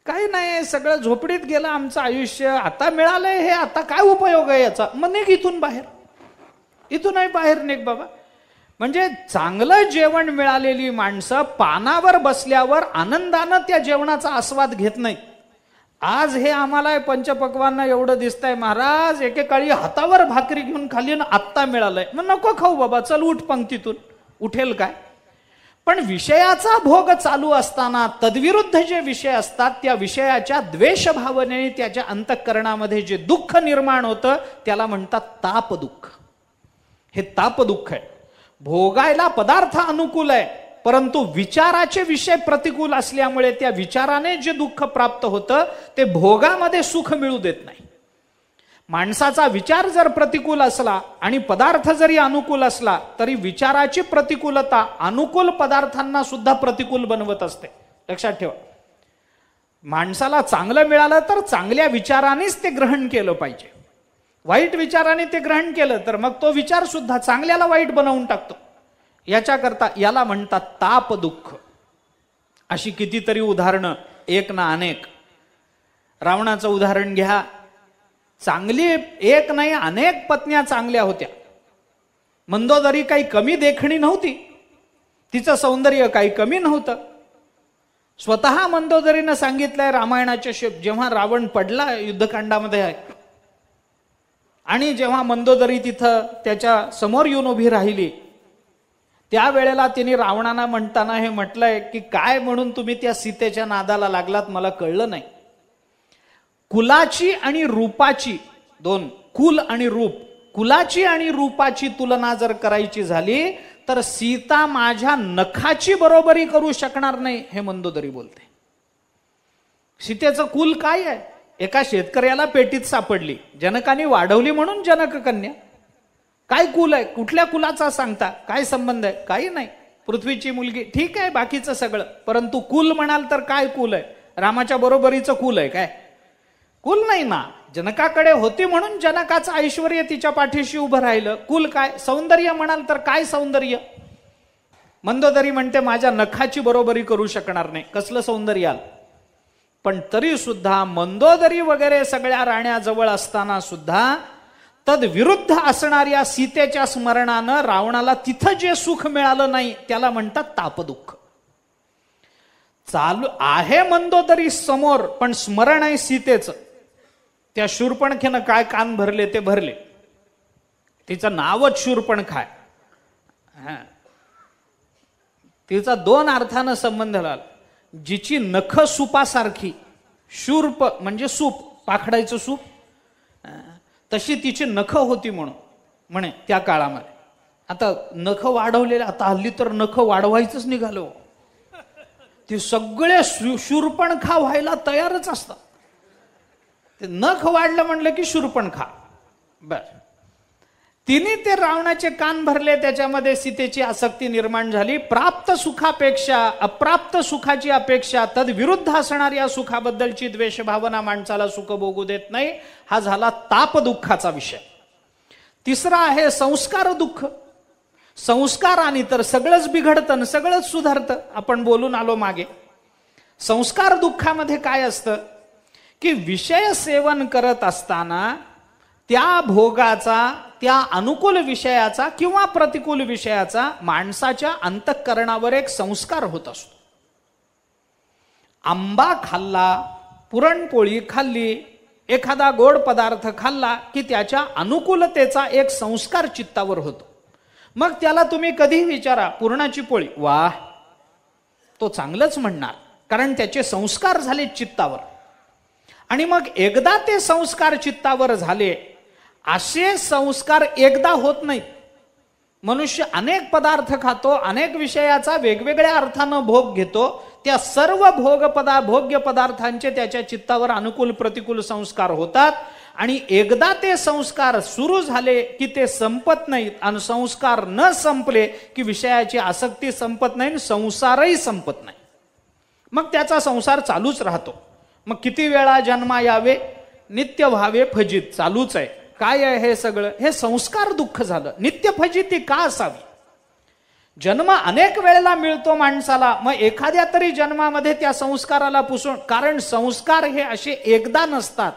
काही नाही, सगळं झोपडीत गेलं आमचं आयुष्य, आता मिळालंय हे, आता काय उपयोग आहे याचा, मग निघ इथून बाहेर, इथूनही बाहेर निघ बाबा. म्हणजे चांगलं जेवण मिळालेली माणसं पानावर बसल्यावर आनंदानं त्या जेवणाचा आस्वाद घेत नाही. आज हे आम्हाला पंचपक्वान्न एवढं दिसतंय महाराज, एकेकाळी हातावर भाकरी घेऊन खाली ना आत्ता मिळालंय, मग नको खाऊ बाबा, चल उठ पंक्तीतून. उठेल काय? पण विषयाचा भोग चालू असताना तद्विरुद्ध जे विषय असतात त्या विषयाच्या द्वेष भावनेने त्याच्या अंतःकरणामध्ये जे दुःख निर्माण होतं त्याला म्हणतात ताप दुःख. हे ताप दुःख आहे. भोगायला पदार्थ अनुकूल आहे, परंतु विचाराचे विषय प्रतिकूल असल्यामुळे त्या विचाराने जे दुःख प्राप्त होतं ते भोगामध्ये सुख मिळू देत नाही. माणसाचा विचार जर प्रतिकूल असला आणि पदार्थ जरी अनुकूल असला तरी विचाराची प्रतिकूलता अनुकूल पदार्थांना सुद्धा प्रतिकूल बनवत असते. लक्षात ठेवा. माणसाला चांगलं मिळालं तर चांगल्या विचारानेच ते ग्रहण केलं पाहिजे. वाईट विचाराने ते ग्रहण केलं तर मग तो विचार सुद्धा चांगल्याला वाईट बनवून टाकतो. याच्याकरता याला म्हणतात ताप दुःख. अशी कितीतरी उदाहरणं, एक ना अनेक. रावणाचं उदाहरण घ्या. चांगली एक नाही अनेक पत्न्या चांगल्या होत्या. मंदोदरी काही कमी देखणी नव्हती, तिचं सौंदर्य काही कमी नव्हतं. स्वतः मंदोदरीनं सांगितलंय रामायणाच्या जेव्हा रावण पडला युद्धकांडामध्ये आहे आणि जेव्हा मंदोदरी तिथं त्याच्या समोर येऊन उभी राहिली त्यावेळेला तिने रावणाला म्हणताना हे म्हटलंय की काय म्हणून तुम्ही त्या सीतेच्या नादाला लागलात मला कळलं नाही. कुलाची आणि रूपाची, दोन कुल आणि रूप, कुलाची आणि रूपाची तुलना जर करायची झाली तर सीता माझ्या नखाची बरोबरी करू शकणार नाही हे मंदोदरी बोलते. सीतेचं कुल काय आहे? एका शेतकऱ्याला पेटीत सापडली, जनकाने वाढवली म्हणून जनक कन्या. काय कुल आहे? कुठल्या कुलाचा सांगता? काय संबंध आहे? काही नाही. पृथ्वीची मुलगी ठीक आहे, बाकीचं सगळं, परंतु कुल म्हणाल तर काय कुल आहे? रामाच्या बरोबरीचं कुल आहे काय? कुल नाही ना. जनकाकडे होती म्हणून जनकाचं ऐश्वर्य तिच्या पाठीशी उभं राहिलं. कुल काय? सौंदर्य म्हणाल तर काय सौंदर्य? मंदोदरी म्हणते माझ्या नखाची बरोबरी करू शकणार नाही. कसलं सौंदर्य आलं? पण तरी सुद्धा मंदोदरी वगैरे सगळ्या राण्या जवळ असताना सुद्धा तद्विरुद्ध असणाऱ्या सीतेच्या स्मरणानं रावणाला तिथं जे सुख मिळालं नाही त्याला म्हणतात तापदुःख. चालू आहे मंदोदरी समोर पण स्मरण आहे सीतेचं. त्या शूर्पणखेनं काय कान भरले ते भरले. तिचं नावच शूर्पणखा आहे. तिचा दोन अर्थानं संबंध झाला. जिची नख सुपासारखी, शूर्प म्हणजे सूप, पाखडायचं सूप, तशी तिची नख होती म्हणून म्हणे त्या काळामध्ये. आता नख वाढवलेले, आता हल्ली तर नख वाढवायचंच निघालो. ते सगळे शूर्पणखा व्हायला तयारच असतात. ते नख वाढलं म्हणलं की शूर्पणखा. बर, तिने ते रावणाचे कान भरले, त्याच्यामध्ये सीतेची आसक्ती निर्माण झाली. प्राप्त सुखापेक्षा अप्राप्त सुखाची अपेक्षा, तद्विरुद्ध असणाऱ्या सुखाबद्दलची द्वेष भावना माणसाला सुख भोगू देत नाही. हा झाला ताप दुःखाचा विषय. तिसरा आहे संस्कार दुःख. संस्काराने तर सगळंच बिघडतं आणि सगळंच सुधारतं. आपण बोलून आलो मागे. संस्कार दुःखामध्ये काय असतं की विषय सेवन करत असताना त्या भोगाचा, त्या अनुकूल विषयाचा किंवा प्रतिकूल विषयाचा माणसाच्या अंतःकरणावर एक संस्कार होत असतो. आंबा खाल्ला, पुरणपोळी खाल्ली, एखादा गोड पदार्थ खाल्ला की त्याच्या अनुकूलतेचा एक संस्कार चित्तावर होतो. मग त्याला तुम्ही कधी विचारा पुरणाची पोळी, वाह, तो चांगलंच म्हणणार, कारण त्याचे संस्कार झाले चित्तावर. आणि मग एकदा ते संस्कार चित्तावर झाले, असे संस्कार एकदा होत नाहीत. मनुष्य अनेक पदार्थ खातो, अनेक विषयाचा वेगवेगळ्या अर्थानं भोग घेतो. त्या सर्व भोग्य पदार्थांचे त्याच्या चित्तावर अनुकूल प्रतिकूल संस्कार होतात. आणि एकदा ते संस्कार सुरू झाले की ते संपत नाहीत. आणि संस्कार न संपले की विषयाची आसक्ती संपत नाही, संसारही संपत नाही. मग त्याचा संसार चालूच राहतो. मग किती वेळा जन्मा यावे, नित्य व्हावे फजित, चालूच आहे. काय आहे हे सगळं? हे संस्कार दुःख झालं. नित्य फजिती का असावी? जन्म अनेक वेळेला मिळतो माणसाला, मग एखाद्या तरी जन्मामध्ये त्या संस्काराला पुसून, कारण संस्कार हे असे एकदा नसतात,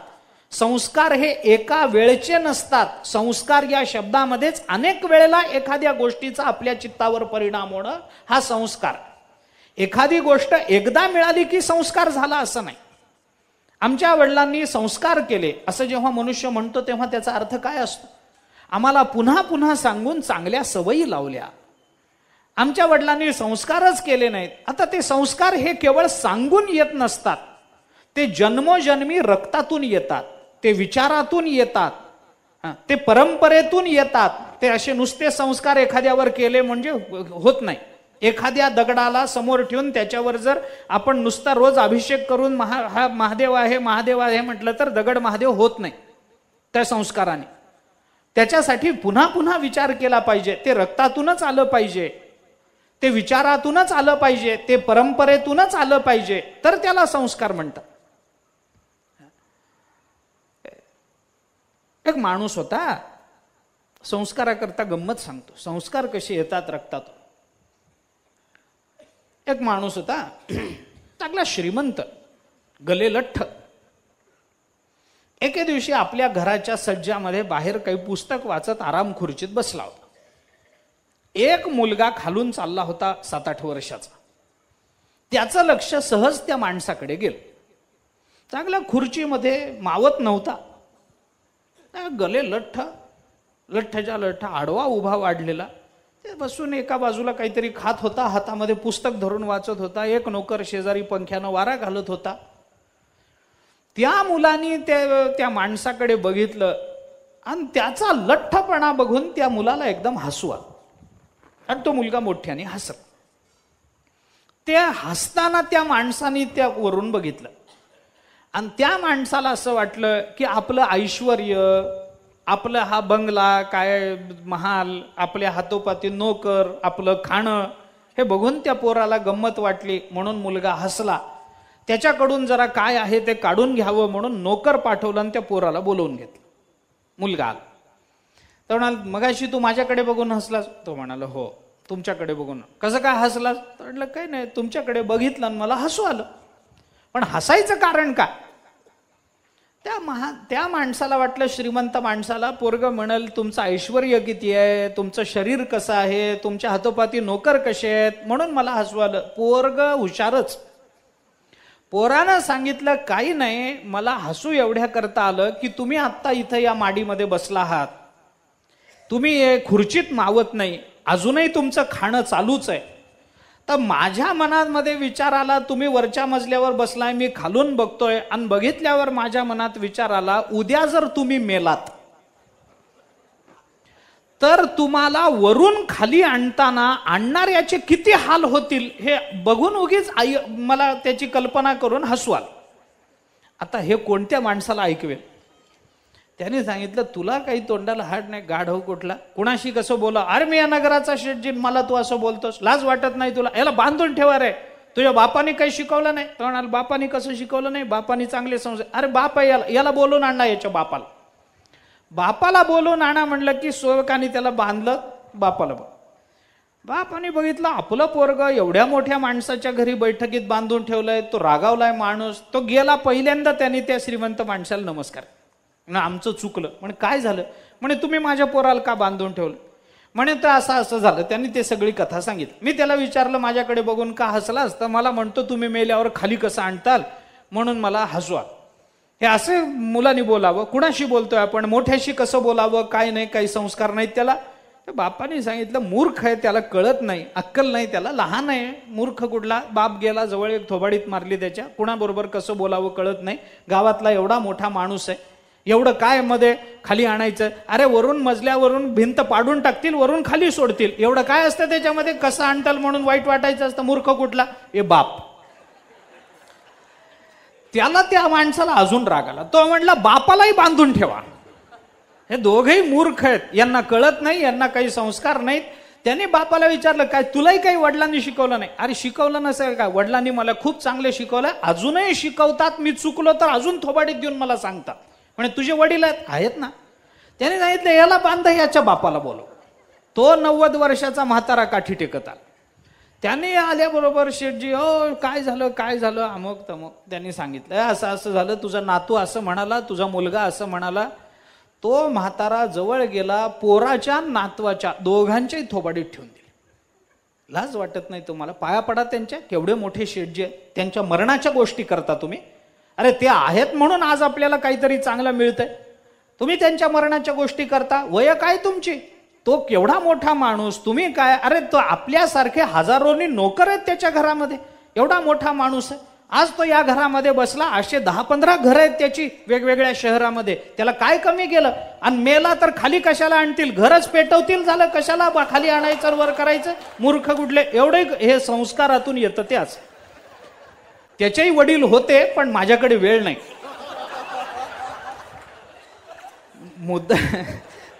संस्कार हे एका वेळचे नसतात. संस्कार या शब्दामध्येच अनेक वेळेला एखाद्या गोष्टीचा आपल्या चित्तावर परिणाम होणं हा संस्कार. एखादी गोष्ट एकदा मिळाली की संस्कार झाला असं नाही. आमच्या वडिलांनी संस्कार केले असं जेव्हा मनुष्य म्हणतो तेव्हा त्याचा अर्थ काय असतो? आम्हाला पुन्हा पुन्हा सांगून चांगल्या सवयी लावल्या. आमच्या वडिलांनी संस्कारच केले नाहीत. आता ते संस्कार हे केवळ सांगून येत नसतात, ते जन्मोजन्मी रक्तातून येतात, ते विचारातून येतात, ते परंपरेतून येतात. ते असे नुसते संस्कार एखाद्यावर केले म्हणजे होत नाही. एखाद्या दगडाला समोर ठेवून त्याच्यावर जर आपण नुसता रोज अभिषेक करून हा महादेव आहे महादेव आहे म्हटलं तर दगड महादेव होत नाही त्या संस्काराने. त्याच्यासाठी पुन्हा पुन्हा विचार केला पाहिजे. ते रक्तातूनच आलं पाहिजे, ते विचारातूनच आलं पाहिजे, ते परंपरेतूनच आलं पाहिजे, तर त्याला संस्कार म्हणतात. एक माणूस होता, संस्काराकरता गंमत सांगतो. संस्कार कसे येतात रक्तातून. एक माणूस होता, चांगला श्रीमंत, गले लठ्ठ. एके दिवशी आपल्या घराच्या सज्जामध्ये बाहेर काही पुस्तक वाचत आराम खुर्चीत बसला होता. एक मुलगा खालून चालला होता 7-8 वर्षाचा. त्याचं लक्ष सहज त्या माणसाकडे गेलं. चांगल्या खुर्चीमध्ये मावत नव्हता, गले लठ्ठ, लठ्ठच्या लठ्ठ, आडवा उभा वाढलेला, ते बसून एका बाजूला काहीतरी खात होता, हातामध्ये पुस्तक धरून वाचत होता. एक नोकर शेजारी पंख्यानं वारा घालत होता. त्या मुलाने त्या माणसाकडे बघितलं आणि त्याचा लठ्ठपणा बघून त्या मुलाला एकदम हसू आलं आणि तो मुलगा मोठ्याने हसला. त्या हसताना त्या माणसाने त्या वरून बघितलं आणि त्या माणसाला असं वाटलं की आपलं ऐश्वर्य, आपला हा बंगला, काय महाल, आपल्या हातोपाती नोकर, आपलं खाणं, हे बघून त्या पोराला गंमत वाटली. म्हणून मुलगा हसला. त्याच्याकडून जरा काय आहे ते काढून घ्यावं म्हणून नोकर पाठवलं आणि त्या पोराला बोलवून घेतलं. मुलगा आला. तर म्हणाल, मगाशी तू माझ्याकडे बघून हसलास? तो म्हणाला, हो, तुमच्याकडे बघून. कसं काय हसलास? तर म्हटलं, काही नाही, तुमच्याकडे बघितलं आणि मला हसू आलं. पण हसायचं कारण काय? त्या माणसाला वाटलं, श्रीमंत माणसाला, पोरगं म्हणाल तुमचं ऐश्वर्य किती आहे, तुमचं शरीर कसं आहे, तुमच्या हातोपाती नोकर कसे आहेत, म्हणून मला हसू आलं. पोरगं हुशारच. पोरानं सांगितलं, काही नाही, मला हसू एवढ्या करता आलं की तुम्ही आत्ता इथं या माडीमध्ये बसला आहात, तुम्ही खुर्चीत मावत नाही, अजूनही तुमचं खाणं चालूच आहे. तर माझ्या मनामध्ये विचार आला, तुम्ही वरच्या मजल्यावर बसलाय, मी खालून बघतोय, आणि बघितल्यावर माझ्या मनात विचार आला, उद्या जर तुम्ही मेलात तर तुम्हाला वरून खाली आणताना आणणाऱ्याचे किती हाल होतील हे बघून उगीच मला त्याची कल्पना करून हसू आलं. आता हे कोणत्या माणसाला ऐकवेल? त्याने सांगितलं, तुला काही तोंडाला हाड नाही, गाढव कुठला, कुणाशी कसं बोला, अरे मी या नगराचा शेठजी, मला तू असं बोलतोस, लाज वाटत नाही तुला? याला बांधून ठेवा रे, तुझ्या बापाने काही शिकवलं नाही? तो म्हणाल, बापाने कसं शिकवलं नाही? बापाने चांगले संस्कार. अरे बाप याला बोलून आणला, याच्या बापाला बोलून आणा म्हणलं की सेवकाने त्याला बांधलं. बापाने बघितलं, आपलं पोरग एवढ्या मोठ्या माणसाच्या घरी बैठकीत बांधून ठेवलंय, तो रागावलाय माणूस. तो गेला, पहिल्यांदा त्यांनी त्या श्रीमंत माणसाला नमस्कार, आमचं चुकलं. पण काय झालं? म्हणे तुम्ही माझ्या पोराला का बांधून ठेवलं? म्हणे तर असं झालं. त्यांनी ते सगळी कथा सांगितली. मी त्याला विचारलं माझ्याकडे बघून का हसलास? तर मला म्हणतो तुम्ही मेल्यावर खाली कसं आणताल म्हणून मला हसवा. हे असे मुलांनी बोलावं? कुणाशी बोलतोय आपण? मोठ्याशी कसं बोलावं? काय नाही, काही संस्कार नाहीत त्याला. बापाने सांगितलं मूर्ख आहे, त्याला कळत नाही, अक्कल नाही त्याला, लहान आहे, मूर्ख कुठला. बाप गेला जवळ एक थोबाडीत मारली त्याच्या. कुणाबरोबर कसं बोलावं कळत नाही. गावातला एवढा मोठा माणूस आहे, एवढं काय मध्ये खाली आणायचं? अरे वरून मजल्यावरून भिंत पाडून टाकतील, वरून खाली सोडतील, एवढं काय असतं त्याच्यामध्ये? कसं आणताल म्हणून वाईट वाटायचं असतं. मूर्ख कुठला? हे बाप. त्याला त्या माणसाला अजून राग आला. तो म्हणला बापालाही बांधून ठेवा. हे दोघेही मूर्ख आहेत, यांना कळत नाही, यांना काही संस्कार नाहीत. त्याने बापाला विचारलं काय तुलाही काही वडिलांनी शिकवलं नाही? अरे शिकवलं नसेल काय, वडिलांनी मला खूप चांगले शिकवलं, अजूनही शिकवतात. मी चुकलो तर अजून थोबाडीत देऊन मला सांगतात. म्हणजे तुझे वडील आहेत ना. त्याने सांगितलं याला बांध, याच्या बापाला बोलव. तो 90 वर्षाचा म्हातारा काठी टेकत आला. त्याने आल्याबरोबर शेठजी हो काय झालं अमुक तमुक त्यांनी सांगितलं. असं झालं, तुझा नातू असं म्हणाला, तुझा मुलगा असं म्हणाला. तो म्हातारा जवळ गेला, पोराच्या नातवाच्या दोघांच्याही थोबाडीत ठेवून दिली. लाज वाटत नाही तुम्हाला? पाया पडा त्यांच्या. केवढे मोठे शेठजी आहेत, त्यांच्या मरणाच्या गोष्टी करता तुम्ही. अरे ते आहेत म्हणून आज आपल्याला काहीतरी चांगलं मिळतंय. तुम्ही त्यांच्या मरणाच्या गोष्टी करता. वय काय तुमची? तो केवढा मोठा माणूस, तुम्ही काय? अरे तो आपल्यासारखे हजारोनी नोकर आहेत त्याच्या घरामध्ये. एवढा मोठा माणूस आहे, आज तो या घरामध्ये बसला. असे 10-15 घरं आहेत त्याची वेगवेगळ्या शहरामध्ये. त्याला काय कमी केलं? आणि मेला तर खाली कशाला आणतील? घरच पेटवतील. झालं, कशाला खाली आणायचं वर करायचं? मूर्ख कुठले? एवढे हे संस्कारातून येतं. त्याच त्याच्याही वडील होते, पण माझ्याकडे वेळ नाही.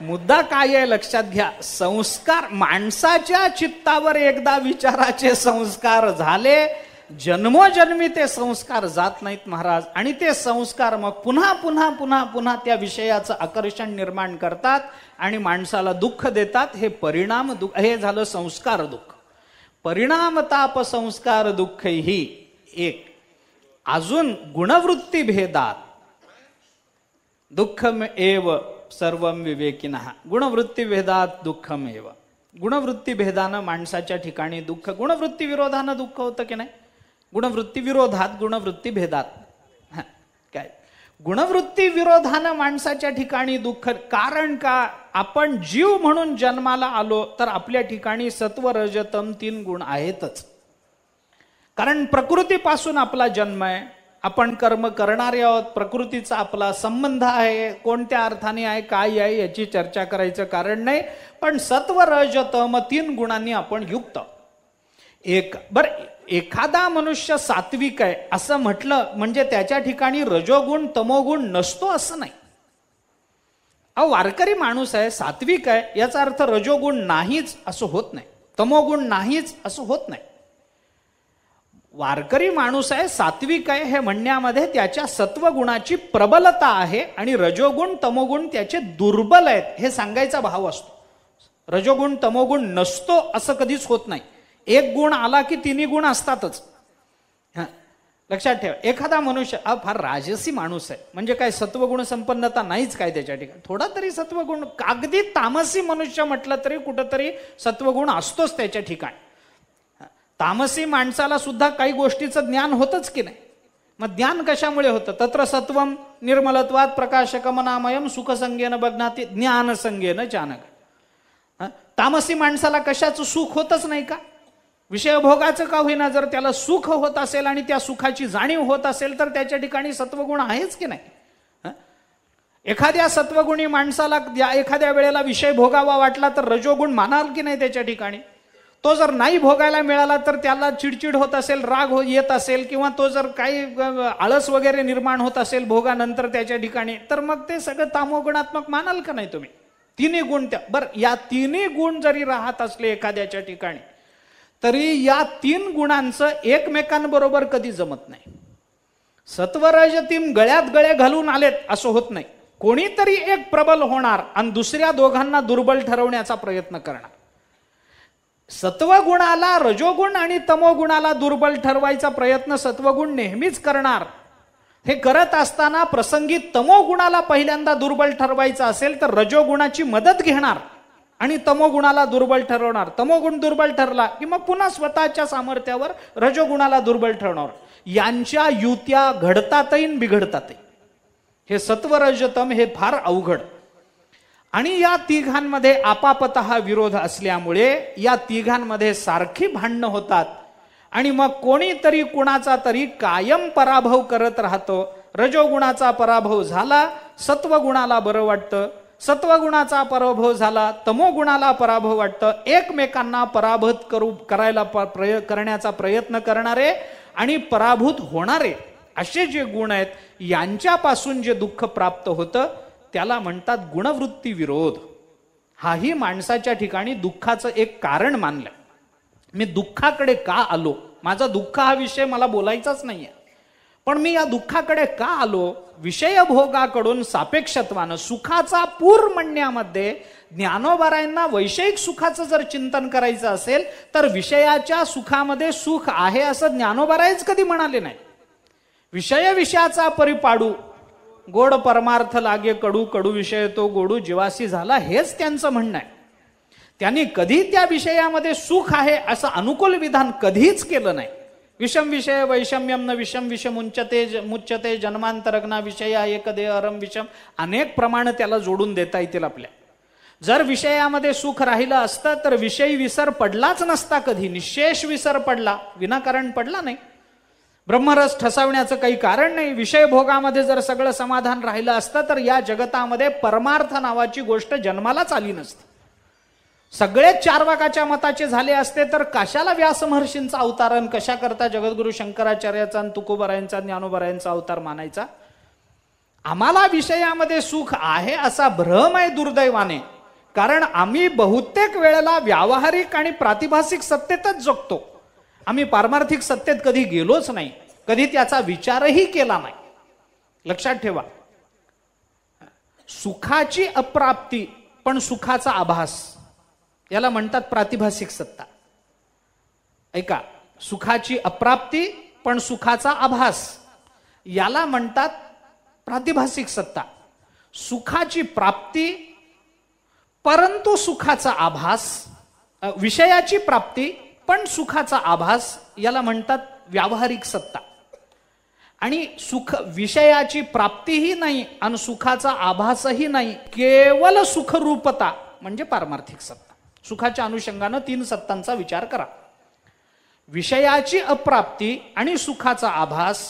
मुद्दा काय आहे लक्षात घ्या. संस्कार, माणसाच्या चित्तावर एकदा विचाराचे संस्कार झाले, जन्मोजन्मी ते संस्कार जात नाहीत महाराज. आणि ते संस्कार मग पुन्हा पुन्हा पुन्हा पुन्हा त्या विषयाचं आकर्षण निर्माण करतात आणि माणसाला दुःख देतात. हे परिणाम दुःख, हे झालं संस्कार दुःख. परिणाम ताप संस्कार दुःख ही एक. अजून गुणवृत्ती भेदात दुःखम एव सर्वम विवेकिनः. गुणवृत्ती भेदात दुःखम एव. गुणवृत्ती भेदानं माणसाच्या ठिकाणी दुःख, गुणवृत्ती विरोधानं दुःख होतं की नाही? गुणवृत्ती विरोधात, गुणवृत्ती भेदात. काय गुणवृत्ती विरोधानं माणसाच्या ठिकाणी दुःख? कारण का? आपण जीव म्हणून जन्माला आलो तर आपल्या ठिकाणी सत्व रज तम 3 गुण आहेतच. कारण प्रकृतीपासून आपला जन्म आहे, आपण कर्म करणारे आहोत, प्रकृतीचा आपला संबंध आहे. कोणत्या अर्थाने आहे, काय आहे याची चर्चा करायचं कारण नाही. पण सत्व रज तम 3 गुणांनी आपण युक्त. एखादा मनुष्य सात्विक आहे असं म्हटलं म्हणजे त्याच्या ठिकाणी रजोगुण तमोगुण नसतो असं नाही. वारकरी माणूस आहे, सात्विक आहे, याचा अर्थ रजोगुण नाहीच असं होत नाही, तमोगुण नाहीच असं होत नाही. वारकरी माणूस आहे, सात्विक आहे हे म्हणण्यामध्ये त्याच्या सत्वगुणाची प्रबलता आहे आणि रजोगुण तमोगुण त्याचे दुर्बल आहेत हे सांगायचा भाव असतो. रजोगुण तमोगुण नसतो असं कधीच होत नाही. एक गुण आला की 3 गुण असतातच. लक्षात ठेवा. एखादा मनुष्य फार राजसी माणूस आहे म्हणजे काय सत्वगुण संपन्नता नाहीच काय त्याच्या ठिकाणी? थोडा तरी सत्वगुण, अगदी तामसी मनुष्य म्हटलं तरी कुठंतरी सत्वगुण असतोच त्याच्या ठिकाणी. तामसी माणसाला सुद्धा काही गोष्टीचं ज्ञान होतच की नाही? मग ज्ञान कशामुळे होतं? तत्र सत्वम निर्मलत्वात प्रकाशकमनामयम सुखसंगेन बघनाती ज्ञानसंगेन चानक. तामसी माणसाला कशाचं सुख होतच नाही का? विषयभोगाचं का होईना, जर त्याला सुख होत असेल आणि त्या सुखाची जाणीव होत असेल तर त्याच्या ठिकाणी सत्वगुण आहेच की नाही? एखाद्या सत्वगुणी माणसाला एखाद्या वेळेला विषय भोगावा वाटला तर रजोगुण मानाल की नाही त्याच्या ठिकाणी? तो जर नाही भोगायला मिळाला तर त्याला चिडचिड होत असेल, राग येत असेल, किंवा तो जर काही आळस वगैरे निर्माण होत असेल भोगानंतर त्याच्या ठिकाणी, तर मग ते सगळं तामोगुणात्मक मानाल का नाही तुम्ही? 3 गुण त्या बरं, या 3 गुण जरी राहत असले एखाद्याच्या ठिकाणी तरी या 3 गुणांचं एकमेकांबरोबर कधी जमत नाही. सत्वरजतीम गळ्यात गळे घालून आलेत असं होत नाही. कोणीतरी एक प्रबल होणार आणि दुसऱ्या दोघांना दुर्बल ठरवण्याचा प्रयत्न करणार. सत्वगुणाला रजोगुण आणि तमोगुणाला दुर्बल ठरवायचा प्रयत्न सत्वगुण नेहमीच करणार. हे करत असताना प्रसंगी तमोगुणाला पहिल्यांदा दुर्बल ठरवायचं असेल तर रजोगुणाची मदत घेणार आणि तमोगुणाला दुर्बल ठरवणार. तमोगुण दुर्बल ठरला की मग पुन्हा स्वतःच्या सामर्थ्यावर रजोगुणाला दुर्बल ठरवणार. यांच्या युत्या घडतातही बिघडतातही. हे सत्वरजतम हे फार अवघड. आणि या तिघांमध्ये आपापतः विरोध असल्यामुळे या तिघांमध्ये सारखी भांडणं होतात आणि मग कोणीतरी कुणाचा तरी कायम पराभव करत राहतो. रजोगुणाचा पराभव झाला सत्वगुणाला बरं वाटतं, सत्वगुणाचा पराभव झाला तमोगुणाला पराभव वाटतं. एकमेकांना पराभूत करण्याचा प्रयत्न करणारे आणि पराभूत होणारे असे जे गुण आहेत यांच्यापासून जे दुःख प्राप्त होतं त्याला म्हणतात गुणवृत्ती विरोध. हाही माणसाच्या ठिकाणी दुःखाचं एक कारण मानलंय. मी दुःखाकडे का आलो, माझा दुःख हा विषय मला बोलायचाच नाहीये, पण मी या दुःखाकडे का आलो, विषयभोगाकडून सापेक्षत्वानं सुखाचा पूर म्हणण्यामध्ये ज्ञानोबारायांना वैषयिक सुखाचं जर चिंतन करायचं असेल तर विषयाच्या सुखामध्ये सुख आहे असं ज्ञानोबारायच कधी म्हणाले नाही. विषयाचा परिपाडू गोड परमार्थ लागे कडू, कडू विषय तो गोडू जीवासी झाला, हेच त्यांचं म्हणणं आहे. त्यांनी कधी त्या विषयामध्ये सुख आहे असं अनुकूल विधान कधीच केलं नाही. विषम विषय वैषम्यम न विषम विषम मुच्यते जन्मांतरग्ना विषया एक देह अरम विषम, अनेक प्रमाण त्याला जोडून देता येतील आपल्या. जर विषयामध्ये सुख राहिलं असतं तर विषयी विसर पडलाच नसता कधी, निशेष विसर पडला, विनाकारण पडला नाही. ब्रह्मरस ठसवण्याचं काही कारण नाही. विषय भोगामध्ये जर सगळं समाधान राहिलं असतं तर या जगतामध्ये परमार्थ नावाची गोष्ट जन्मालाच आली नसती. सगळेच चार्वाकाच्या मताचे झाले असते तर कशाला व्यास महर्षींचा अवतारण, कशा करता जगद्गुरु शंकराचार्याचा आणि तुकोबारायांचा ज्ञानोबारायांचा अवतार मानायचा. आम्हाला विषयामध्ये सुख आहे असा भ्रम आहे दुर्दैवाने, कारण आम्ही बहुतेक वेळेला व्यावहारिक आणि प्रातिभासिक सत्तेतच जगतो. आम्ही पारमार्थिक सत्तेत कधी गेलोच नाही, कधी त्याचा विचारही केला नाही. लक्षात ठेवा, सुखाची अप्राप्ती पण सुखाचा आभास याला म्हणतात प्रातिभासिक सत्ता. ऐका, सुखाची अप्राप्ती पण सुखाचा आभास याला म्हणतात प्रातिभासिक सत्ता. सुखाची प्राप्ती परंतु सुखाचा आभास, विषयाची प्राप्ती पण सुखाचा आभास याला म्हणतात व्यावहारिक सत्ता. आणि सुख विषयाची प्राप्तीही नाही आणि सुखाचा आभासही नाही, केवळ सुखरूपता म्हणजे पारमार्थिक सत्ता. सुखाच्या अनुषंगानं तीन सत्तांचा विचार करा. विषयाची अप्राप्ती आणि सुखाचा आभास,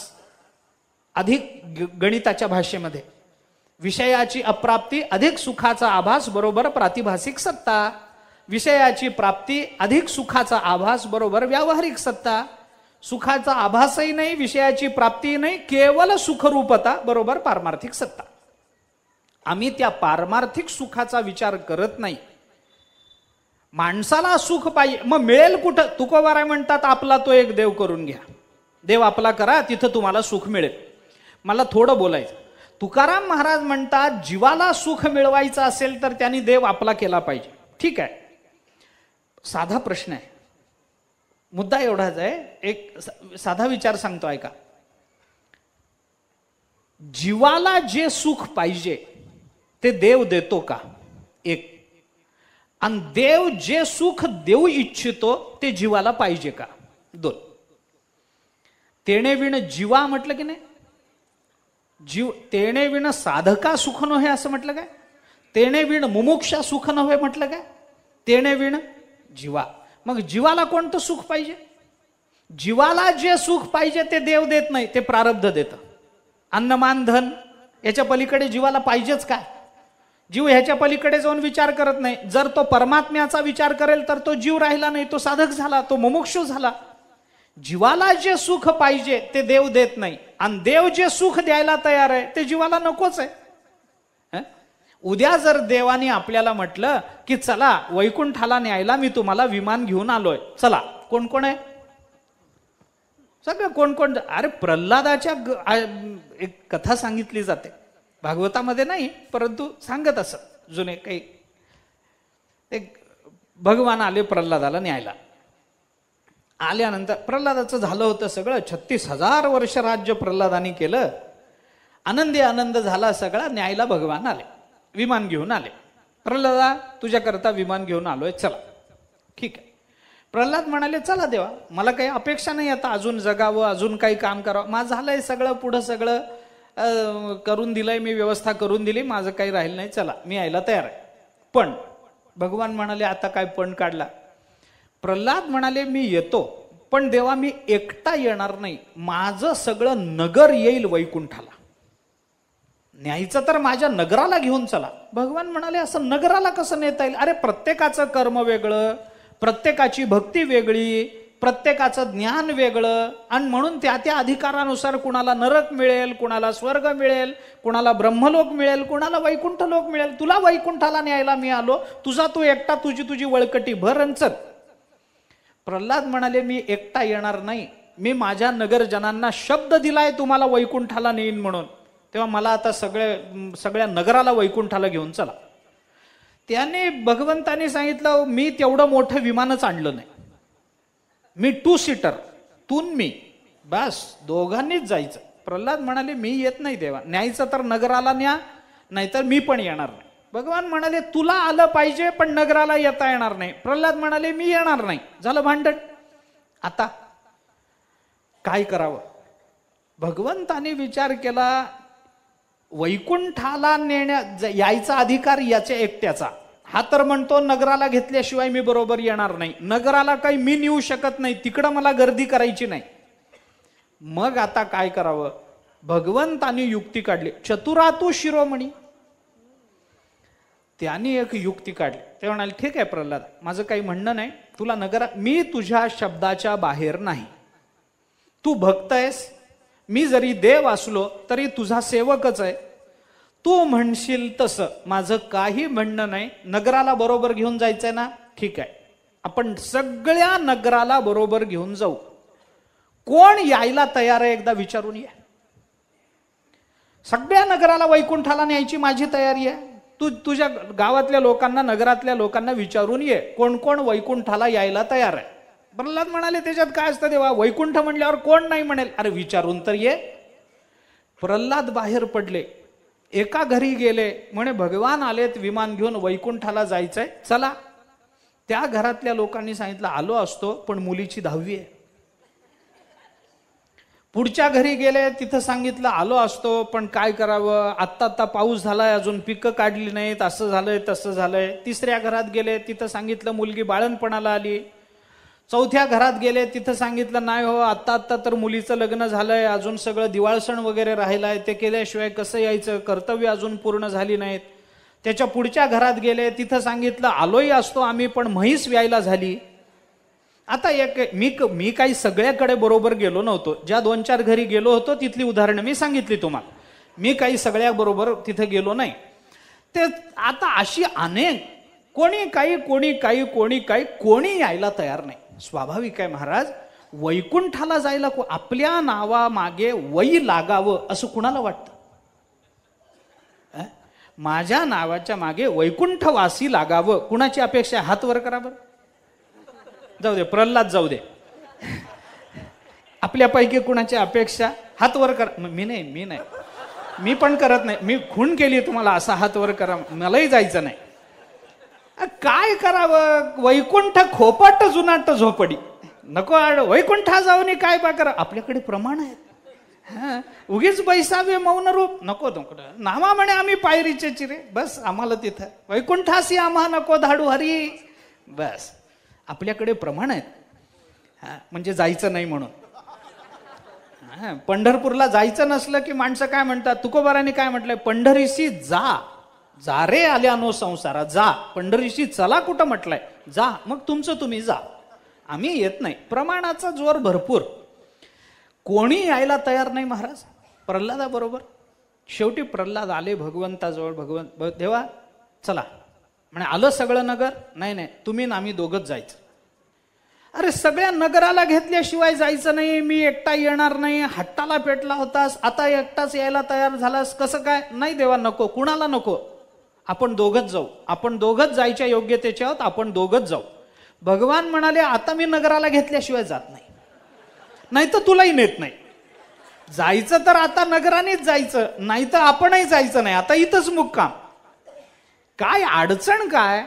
अधिक गणिताच्या भाषेमध्ये विषयाची अप्राप्ती अधिक सुखाचा आभास बरोबर प्रातिभासिक सत्ता, विषयाची प्राप्ती अधिक सुखाचा आभास बरोबर व्यावहारिक सत्ता. सुखाचा आभासही नाही, विषयाची प्राप्तीही नाही, केवळ सुखरूपता बरोबर पारमार्थिक सत्ता. आम्ही त्या पारमार्थिक सुखाचा विचार करत नाही. माणसाला सुख पाहिजे, मग मिळेल कुठं? तुकोबाराय म्हणतात आपला तो एक देव करून घ्या, देव आपला करा, तिथं तुम्हाला सुख मिळेल. मला थोडं बोलायचं. तुकाराम महाराज म्हणतात जीवाला सुख मिळवायचं असेल तर त्यांनी देव आपला केला पाहिजे. ठीक आहे, साधा प्रश्न आहे, मुद्दा एवढाच आहे. एक साधा विचार सांगतो ऐका. जीवाला जे सुख पाहिजे ते देव देतो का? एक. आणि देव जे सुख देऊ इच्छितो ते जीवाला पाहिजे का? दोन. तेणे विण जीवा म्हटलं की नाही, जीव तेणे विण साधका सुख नव्हे असं म्हटलं काय? तेणे विण मुमुक्षा सुख नव्हे म्हटलं काय? तेणे विण जीवा. मग जीवाला कोणतं सुख पाहिजे? जीवाला जे सुख पाहिजे ते देव देत नाही, ते प्रारब्ध देतं. अन्नमान धन याच्या पलीकडे जीवाला पाहिजेच काय? जीव ह्याच्या पलीकडे जाऊन विचार करत नाही. जर तो परमात्म्याचा विचार करेल तर तो जीव राहिला नाही, तो साधक झाला, तो मुमुक्षु झाला. जीवाला जे सुख पाहिजे ते देव देत नाही, आणि देव जे सुख द्यायला तयार आहे ते जीवाला नकोच आहे. उद्या जर देवाने आपल्याला म्हटलं की चला वैकुंठाला न्यायला मी तुम्हाला विमान घेऊन आलोय, चला, कोण कोण आहे? सगळं कोण कोण? अरे प्रल्हादाच्या एक कथा सांगितली जाते, भागवतामध्ये नाही परंतु सांगत असत जुने काही. एक भगवान आले प्रल्हादाला न्यायला. आल्यानंतर प्रल्हादाचं झालं होतं सगळं, 36,000 वर्ष राज्य प्रल्हादानी केलं. आनंदी आनंद झाला सगळा. न्यायला भगवान आले, विमान घेऊन आले. प्रल्हादा तुझ्याकरता विमान घेऊन आलोय, चला. ठीक आहे. प्रल्हाद म्हणाले चला देवा, मला काही अपेक्षा नाही आता अजून जगावं, अजून काही काम करावं, माझं झालंय सगळं, पुढं सगळं करून दिलंय मी, व्यवस्था करून दिली, माझं काही राहिलं नाही, चला मी यायला तयार आहे. पण भगवान म्हणाले आता काय पण काढला. प्रल्हाद म्हणाले मी येतो, पण देवा मी एकटा येणार नाही, माझं सगळं नगर येईल वैकुंठाला, न्यायचं तर माझ्या नगराला घेऊन चला. भगवान म्हणाले असं नगराला कसं नेता येईल? अरे प्रत्येकाचं कर्म वेगळं, प्रत्येकाची भक्ती वेगळी, प्रत्येकाचं ज्ञान वेगळं, आणि म्हणून त्या त्या अधिकारानुसार कुणाला नरक मिळेल, कुणाला स्वर्ग मिळेल, कुणाला ब्रह्मलोक मिळेल, कुणाला वैकुंठ लोक मिळेल. तुला वैकुंठाला न्यायला मी आलो, तुझा तू एकटा तुझी वळकटी भर आणि चल. प्रल्हाद म्हणाले मी एकटा येणार नाही, मी माझ्या नगरजनांना शब्द दिलाय तुम्हाला वैकुंठाला नेईन म्हणून, तेव्हा मला आता सगळ्या नगराला वैकुंठाला घेऊन चला. त्याने भगवंताने सांगितलं मी तेवढं मोठं विमानच आणलं नाही, मी 2 सीटर, तून मी, बस दोघांनीच जायचं. प्रल्हाद म्हणाले मी येत नाही देवा, न्यायचं तर नगराला न्या, नाहीतर मी पण येणार नाही. भगवान म्हणाले तुला आलं पाहिजे पण नगराला येता येणार नाही. प्रल्हाद म्हणाले मी येणार नाही. झालं भांडण. आता काय करावं? भगवंताने विचार केला, वैकुंठाला यायचा अधिकार याच्या एकट्याचा, हा तर म्हणतो नगराला घेतल्याशिवाय मी बरोबर येणार नाही, नगराला काही मी नेऊ शकत नाही, तिकडं मला गर्दी करायची नाही. मग आता काय करावं? भगवंतानी युक्ती काढली. चतुरातू शिरोमणी, त्यांनी एक युक्ती काढली. ते म्हणाले ठीक आहे प्रल्हाद, माझं काही म्हणणं नाही, तुला मी तुझ्या शब्दाच्या बाहेर नाही, तू भक्त आहेस, मी जरी देव असलो तरी तुझा सेवकच आहे, तू म्हणशील तसं, माझं काही म्हणणं नाही. नगराला बरोबर घेऊन जायचंय ना, ठीक आहे, आपण सगळ्या नगराला बरोबर घेऊन जाऊ. कोण यायला तयार आहे एकदा विचारून ये. सगळ्या नगराला वैकुंठाला न्यायची माझी तयारी आहे, तू तुझ्या गावातल्या लोकांना, नगरातल्या लोकांना विचारून ये कोण कोण वैकुंठाला यायला तयार आहे. प्रल्हाद म्हणाले त्याच्यात काय असतं देवा, वैकुंठ म्हणल्यावर कोण नाही म्हणेल? अरे विचारून तर ये. प्रल्हाद बाहेर पडले, एका घरी गेले, म्हणे भगवान आलेत विमान घेऊन, वैकुंठाला जायचंय, चला. त्या घरातल्या लोकांनी सांगितलं आलो असतो पण मुलीची 10वी आहे. पुढच्या घरी गेले, तिथं सांगितलं आलो असतो पण काय करावं, आत्ता पाऊस झालाय, अजून पिकं काढली नाहीत, असं झालंय तसं झालंय. तिसऱ्या घरात गेले, तिथं सांगितलं मुलगी बाळणपणाला आली. चौथ्या घरात गेले, तिथं सांगितलं नाही हो, आत्ता तर मुलीचं लग्न झालंय, अजून सगळं दिवाळसण वगैरे राहिलाय, ते केल्याशिवाय कसं यायचं, कर्तव्य अजून पूर्ण झाली नाहीत. त्याच्या पुढच्या घरात गेले, तिथं सांगितलं आलोही असतो आम्ही पण म्हैस व्यायला झाली. आता मी काही सगळ्याकडे बरोबर गेलो नव्हतो, ज्या 2-4 घरी गेलो होतो तिथली उदाहरणं मी सांगितली तुम्हाला, मी काही सगळ्या बरोबर तिथं गेलो नाही. ते आता अशी अनेक, कोणी कोणी यायला तयार नाही. स्वाभाविक आहे महाराज, वैकुंठाला जायला आपल्या नावा मागे वै लागावं असं कुणाला वाटतं? माझ्या नावाच्या मागे वैकुंठवासी लागावं कुणाची अपेक्षा? हात वर करा बरं. जाऊ दे, प्रल्हाद जाऊ दे, आपल्यापैकी कुणाची अपेक्षा? हात वर करा. मी नाही, मी पण करत नाही, मी खूण केली तुम्हाला, असा हात वर करा, मलाही जायचं नाही. काय करावं? वैकुंठ खोपट जुनाट झोपडी, नको वैकुंठा जाऊन काय बा करा, आपल्याकडे प्रमाण आहेत. उगीच बैसावे मौन रूप, नको नामा म्हणे आम्ही पायरीचे चिरे, बस आम्हाला तिथं वैकुंठासी आम्हा नको धाडू हरी, बस आपल्याकडे प्रमाण आहेत. म्हणजे जायचं नाही म्हणून. पंढरपूरला जायचं नसलं की माणसं काय म्हणतात, तुकोबारांनी काय म्हटलंय, पंढरीशी जा रे आल्यानो संसारा, जा. पंढरीशी चला कुठं म्हटलंय, जा, मग तुमचं तुम्ही जा, आम्ही येत नाही. प्रमाणाचा जोर भरपूर. कोणी यायला तयार नाही महाराज प्रल्हादाबरोबर. शेवटी प्रल्हाद आले भगवंताजवळ. भगवंत देवा चला म्हणे, आलं सगळं नगर? नाही, तुम्ही ना आम्ही दोघंच जायचं. अरे सगळ्या नगराला घेतल्याशिवाय जायचं नाही, मी एकटा येणार नाही, हट्टाला पेटला होतास, आता एकटाच यायला तयार झालास, कसं काय? नाही देवा नको, कुणाला नको, आपण दोघंच जाऊ, आपण दोघंच जायच्या योग्यतेच्या आहोत, आपण दोघंच जाऊ. भगवान म्हणाले आता मी नगराला घेतल्याशिवाय जात नाही, नाही तर तुलाही नेत नाही. जायचं तर आता नगरानेच जायचं, नाही तर आपणही जायचं नाही, आता इथंच मुक्काम. काय अडचण काय?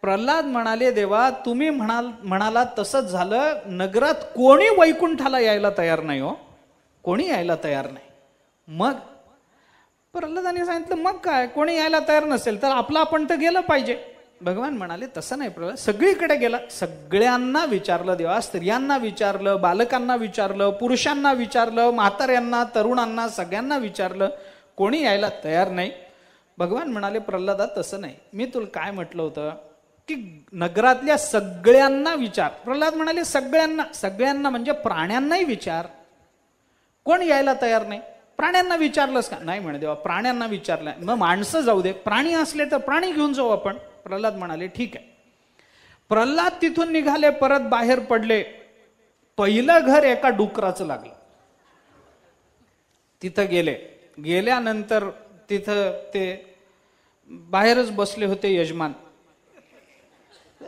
प्रल्हाद म्हणाले, देवा तुम्ही म्हणाला तसंच झालं. नगरात कोणी वैकुंठाला यायला तयार नाही हो, कोणी यायला तयार नाही. मग प्रल्हादाने सांगितलं मग काय, कोणी यायला तयार नसेल तर आपलं आपण तर गेलं पाहिजे. भगवान म्हणाले तसं नाही प्रल्हाद, सगळीकडे गेला, सगळ्यांना विचारलं देवा, स्त्रियांना विचारलं, बालकांना विचारलं, पुरुषांना विचारलं, म्हाताऱ्यांना, तरुणांना, सगळ्यांना विचारलं, कोणी यायला तयार नाही. भगवान म्हणाले प्रल्हादा तसं नाही, मी तुला काय म्हटलं होतं की नगरातल्या सगळ्यांना विचार. प्रल्हाद म्हणाले सगळ्यांना, सगळ्यांना म्हणजे प्राण्यांनाही विचार. कोण यायला तयार नाही? प्राण्यांना विचारलंस का? नाही म्हणे देवा, प्राण्यांना विचारलंय. मग माणसं जाऊ दे, प्राणी असले तर प्राणी घेऊन जाऊ आपण. प्रल्हाद म्हणाले ठीक आहे. प्रल्हाद तिथून निघाले, परत बाहेर पडले. पहिलं घर एका डुकराचं लागलं. तिथं गेल्यानंतर तिथं ते बाहेरच बसले होते यजमान.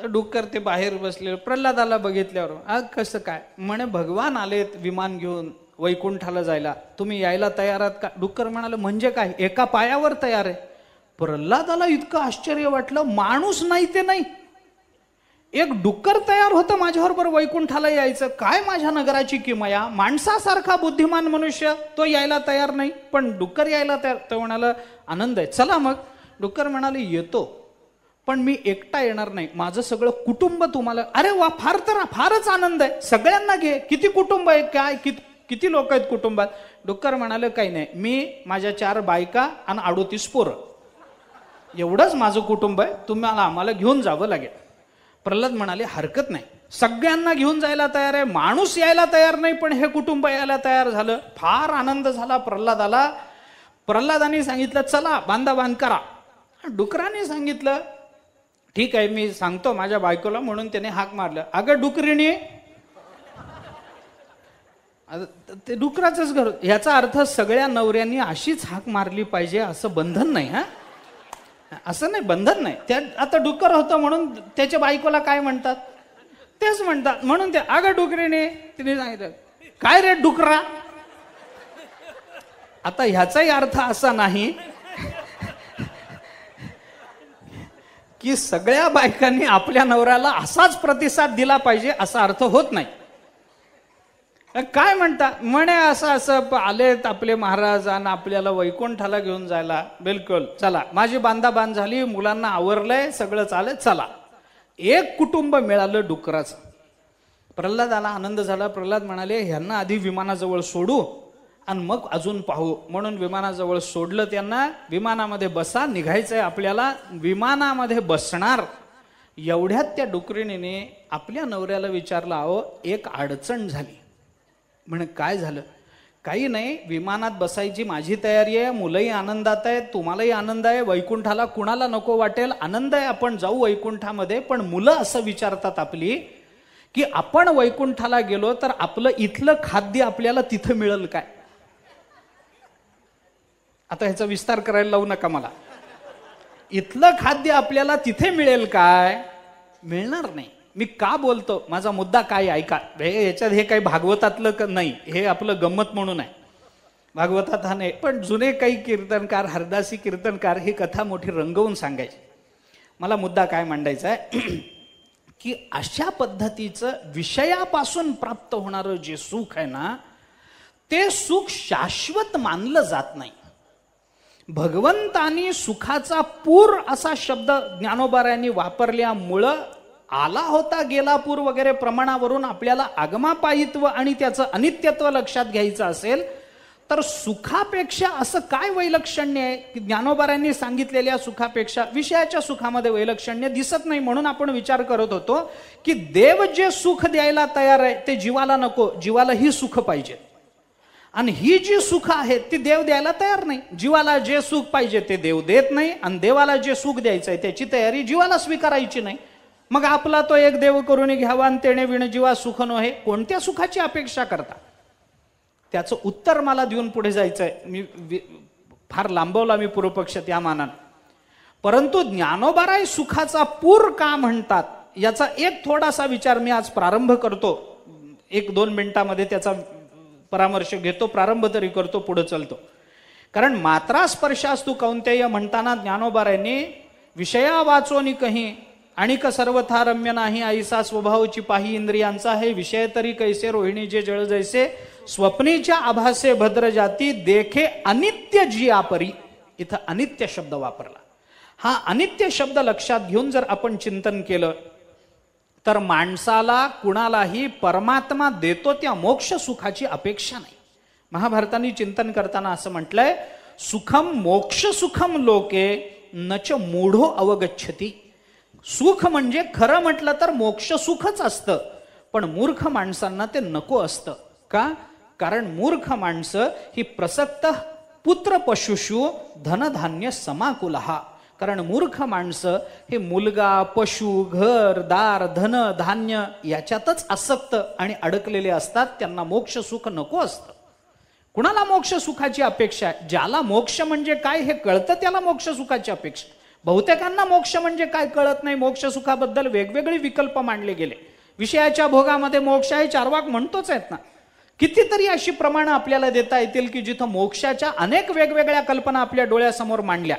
डुक्कर ते बाहेर बसले. प्रल्हादाला बघितल्यावर कसं काय? म्हणे भगवान आलेत विमान घेऊन वैकुंठाला जायला, तुम्ही यायला तयार आहात का? डुक्कर म्हणाले म्हणजे काय, एका पायावर तयार आहे. प्रल्हादाला इतकं आश्चर्य वाटलं, माणूस नाही ते नाही, एक डुक्कर तयार होतं माझ्याबरोबर वैकुंठाला यायचं. काय माझ्या नगराची किमया, माणसासारखा बुद्धिमान मनुष्य तो यायला तयार नाही, पण डुक्कर यायला तयार. तो म्हणाला आनंद आहे, चला मग. डुक्कर म्हणाले येतो, पण मी एकटा येणार नाही, माझं सगळं कुटुंब तुम्हाला. अरे वा, फारच आनंद आहे, सगळ्यांना घे. किती कुटुंब आहे, काय किती लोक आहेत कुटुंबात? डुक्कर म्हणाले काही नाही, मी, माझ्या 4 बायका आणि 38 पोरं, एवढंच माझं कुटुंब आहे, तुम्हाला आम्हाला घेऊन जावं लागेल. प्रल्हाद म्हणाले हरकत नाही, सगळ्यांना घेऊन जायला तयार आहे, माणूस यायला तयार नाही पण हे कुटुंब यायला तयार झालं. फार आनंद झाला प्रल्हादाला. प्रल्हादाने सांगितलं चला बांध करा. डुकराने सांगितलं ठीक आहे, मी सांगतो माझ्या बायकोला, म्हणून त्याने हाक मारलं. अगं डुकरीने, ते डुकराचंच घर. ह्याचा अर्थ सगळ्या नवऱ्यांनी अशीच हाक मारली पाहिजे असं बंधन नाही. असं नाही, बंधन नाही. त्या आता डुक्कर होतं म्हणून त्याच्या बायकोला काय म्हणतात तेच म्हणतात, म्हणून ते अगं डुकरीने, तिने सांगितलं काय रे डुकरा. आता ह्याचाही अर्थ असा नाही की सगळ्या बायकांनी आपल्या नवऱ्याला असाच प्रतिसाद दिला पाहिजे, असा अर्थ होत नाही. काय म्हणता म्हणे असं आलेत आपले महाराज आणि आपल्याला वैकुंठाला घेऊन जायला. बिलकुल चला, माझी बांध झाली, मुलांना आवरलंय, सगळं चालेल, चला. एक कुटुंब मिळालं डुकराचं. प्रल्हादाला आनंद झाला. प्रल्हाद म्हणाले ह्यांना आधी विमानाजवळ सोडू आणि मग अजून पाहू. म्हणून विमानाजवळ सोडलं त्यांना. विमानामध्ये बसा, निघायचंय आपल्याला. विमानामध्ये बसणार एवढ्यात त्या डुकरीने आपल्या नवऱ्याला विचारलं, अहो एक अडचण झाली. म्हणे काय झालं? काही नाही, विमानात बसायची माझी तयारी आहे, मुलंही आनंदात आहेत, तुम्हालाही आनंद आहे, वैकुंठाला कुणाला नको वाटेल, आनंद आहे, आपण जाऊ वैकुंठामध्ये. पण मुलं असं विचारतात आपली की आपण वैकुंठाला गेलो तर आपलं इथलं खाद्य आपल्याला तिथं मिळेल काय? आता ह्याचा विस्तार करायला लावू नका मला. इथलं खाद्य आपल्याला तिथे मिळेल काय? मिळणार नाही. मी का बोलतो, माझा मुद्दा काय ऐका. याच्यात हे काही भागवतातलं नाही, हे आपलं गंमत म्हणून आहे, भागवतात हा नाही. पण जुने काही कीर्तनकार, हरदासी कीर्तनकार ही कथा मोठी रंगवून सांगायची. मला मुद्दा काय मांडायचा आहे की अशा पद्धतीचं विषयापासून प्राप्त होणारं जे सुख आहे ना, ते सुख शाश्वत मानलं जात नाही. भगवंतानी सुखाचा पूर असा शब्द ज्ञानोबारायांनी वापरल्यामुळं आला होता गेला पूर वगैरे प्रमाणावरून आपल्याला आगमापायित्व आणि त्याचं अनित्यत्व लक्षात घ्यायचं असेल तर सुखापेक्षा असं काय वैलक्षण्य आहे की ज्ञानोबारायांनी सांगितलेल्या सुखापेक्षा विषयाच्या सुखामध्ये वैलक्षण्य दिसत नाही. म्हणून आपण विचार करत होतो की देव जे सुख द्यायला तयार आहे ते जीवाला नको, जीवाला ही सुख पाहिजे. आणि ही जी सुख आहेत ती देव द्यायला तयार नाही. जीवाला जे सुख पाहिजे ते देव देत नाही आणि देवाला जे सुख द्यायचं आहे त्याची तयारी जीवाला स्वीकारायची नाही. मग आपला तो एक देव करून घ्यावा आणि तेणे विण जीवा सुख नोहे. कोणत्या सुखाची अपेक्षा करता? त्याचं उत्तर मला देऊन पुढे जायचंय. मी फार लांबवला मी पूर्वपक्ष त्या मानानं. परंतु ज्ञानोबाराय सुखाचा पूर का म्हणतात याचा एक थोडासा विचार मी आज प्रारंभ करतो. 1-2 मिनिटामध्ये त्याचा परामर्श घेतो, प्रारंभ तरी करतो, पुढे चालतो. कारण मात्रा स्पर्शास्तु कौंतेय म्हणताना ज्ञानोबारायांनी विषया वाचोनी कही आणिक सर्वथा रम्य नाही ऐसा स्वभावची पाही इंद्रियांचा हे विषय तरी कैसे रोहिणी जे जळ जैसे स्वप्नीच्या आभासे भद्र जाती देखे अनित्य जी आपरी. इथं अनित्य शब्द वापरला. हा अनित्य शब्द लक्षात घेऊन जर आपण चिंतन केलं तर माणसाला कुणालाही परमात्मा देतो त्या मोक्ष सुखाची अपेक्षा नाही. महाभारताने चिंतन करताना असं म्हटलंय, सुखम मोक्ष सुखम लोके नच मूढो अवगच्छती. सुख म्हणजे खरं म्हटलं तर मोक्ष सुखच असतं, पण मूर्ख माणसांना ते नको असतं. का? कारण मूर्ख माणसं ही प्रसक्त पुत्र पशुषु धनधान्य समाकुलहा. कारण मूर्ख माणसं हे मुलगा, पशु, घर, दार, धन, धान्य याच्यातच आसक्त आणि अडकलेले असतात. त्यांना मोक्ष सुख नको असतं. कुणाला मोक्ष सुखाची अपेक्षा आहे? ज्याला मोक्ष म्हणजे काय हे कळतं त्याला मोक्ष सुखाची अपेक्षा. बहुतेकांना मोक्ष म्हणजे काय कळत नाही. मोक्ष सुखाबद्दल वेगवेगळे विकल्प मांडले गेले. विषयाच्या भोगामध्ये मोक्ष आहे, चार्वाक म्हणतोच आहेत ना. कितीतरी अशी प्रमाणं आपल्याला देता येतील की जिथं मोक्षाच्या अनेक वेगवेगळ्या कल्पना आपल्या डोळ्यासमोर मांडल्या,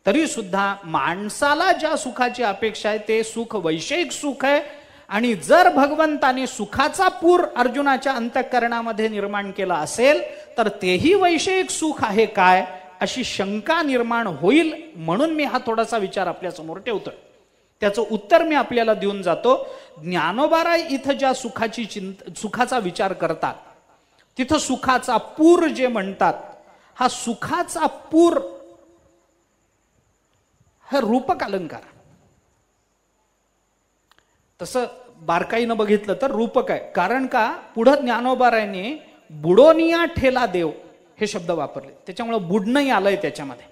तरी सुद्धा माणसाला ज्या सुखाची अपेक्षा आहे ते सुख वैषयिक सुख आहे. आणि जर भगवंताने सुखाचा पूर अर्जुनाच्या अंतःकरणामध्ये निर्माण केला असेल तर तेही वैषयिक सुख आहे काय, अशी शंका निर्माण होईल. म्हणून मी हा थोडासा विचार आपल्या समोर ठेवतोय. त्याचं उत्तर मी आपल्याला देऊन जातो. ज्ञानोबाराय इथं ज्या सुखाचा विचार करतात तिथं सुखाचा पूर जे म्हणतात, हा सुखाचा पूर हा रूपक अलंकार. तसं बारकाईनं बघितलं तर रूपक आहे. कारण का? पुढं ज्ञानोबारायांनी बुडोनिया ठेला देव हे शब्द वापरले, त्याच्यामुळे बुडणंही आलंय त्याच्यामध्ये.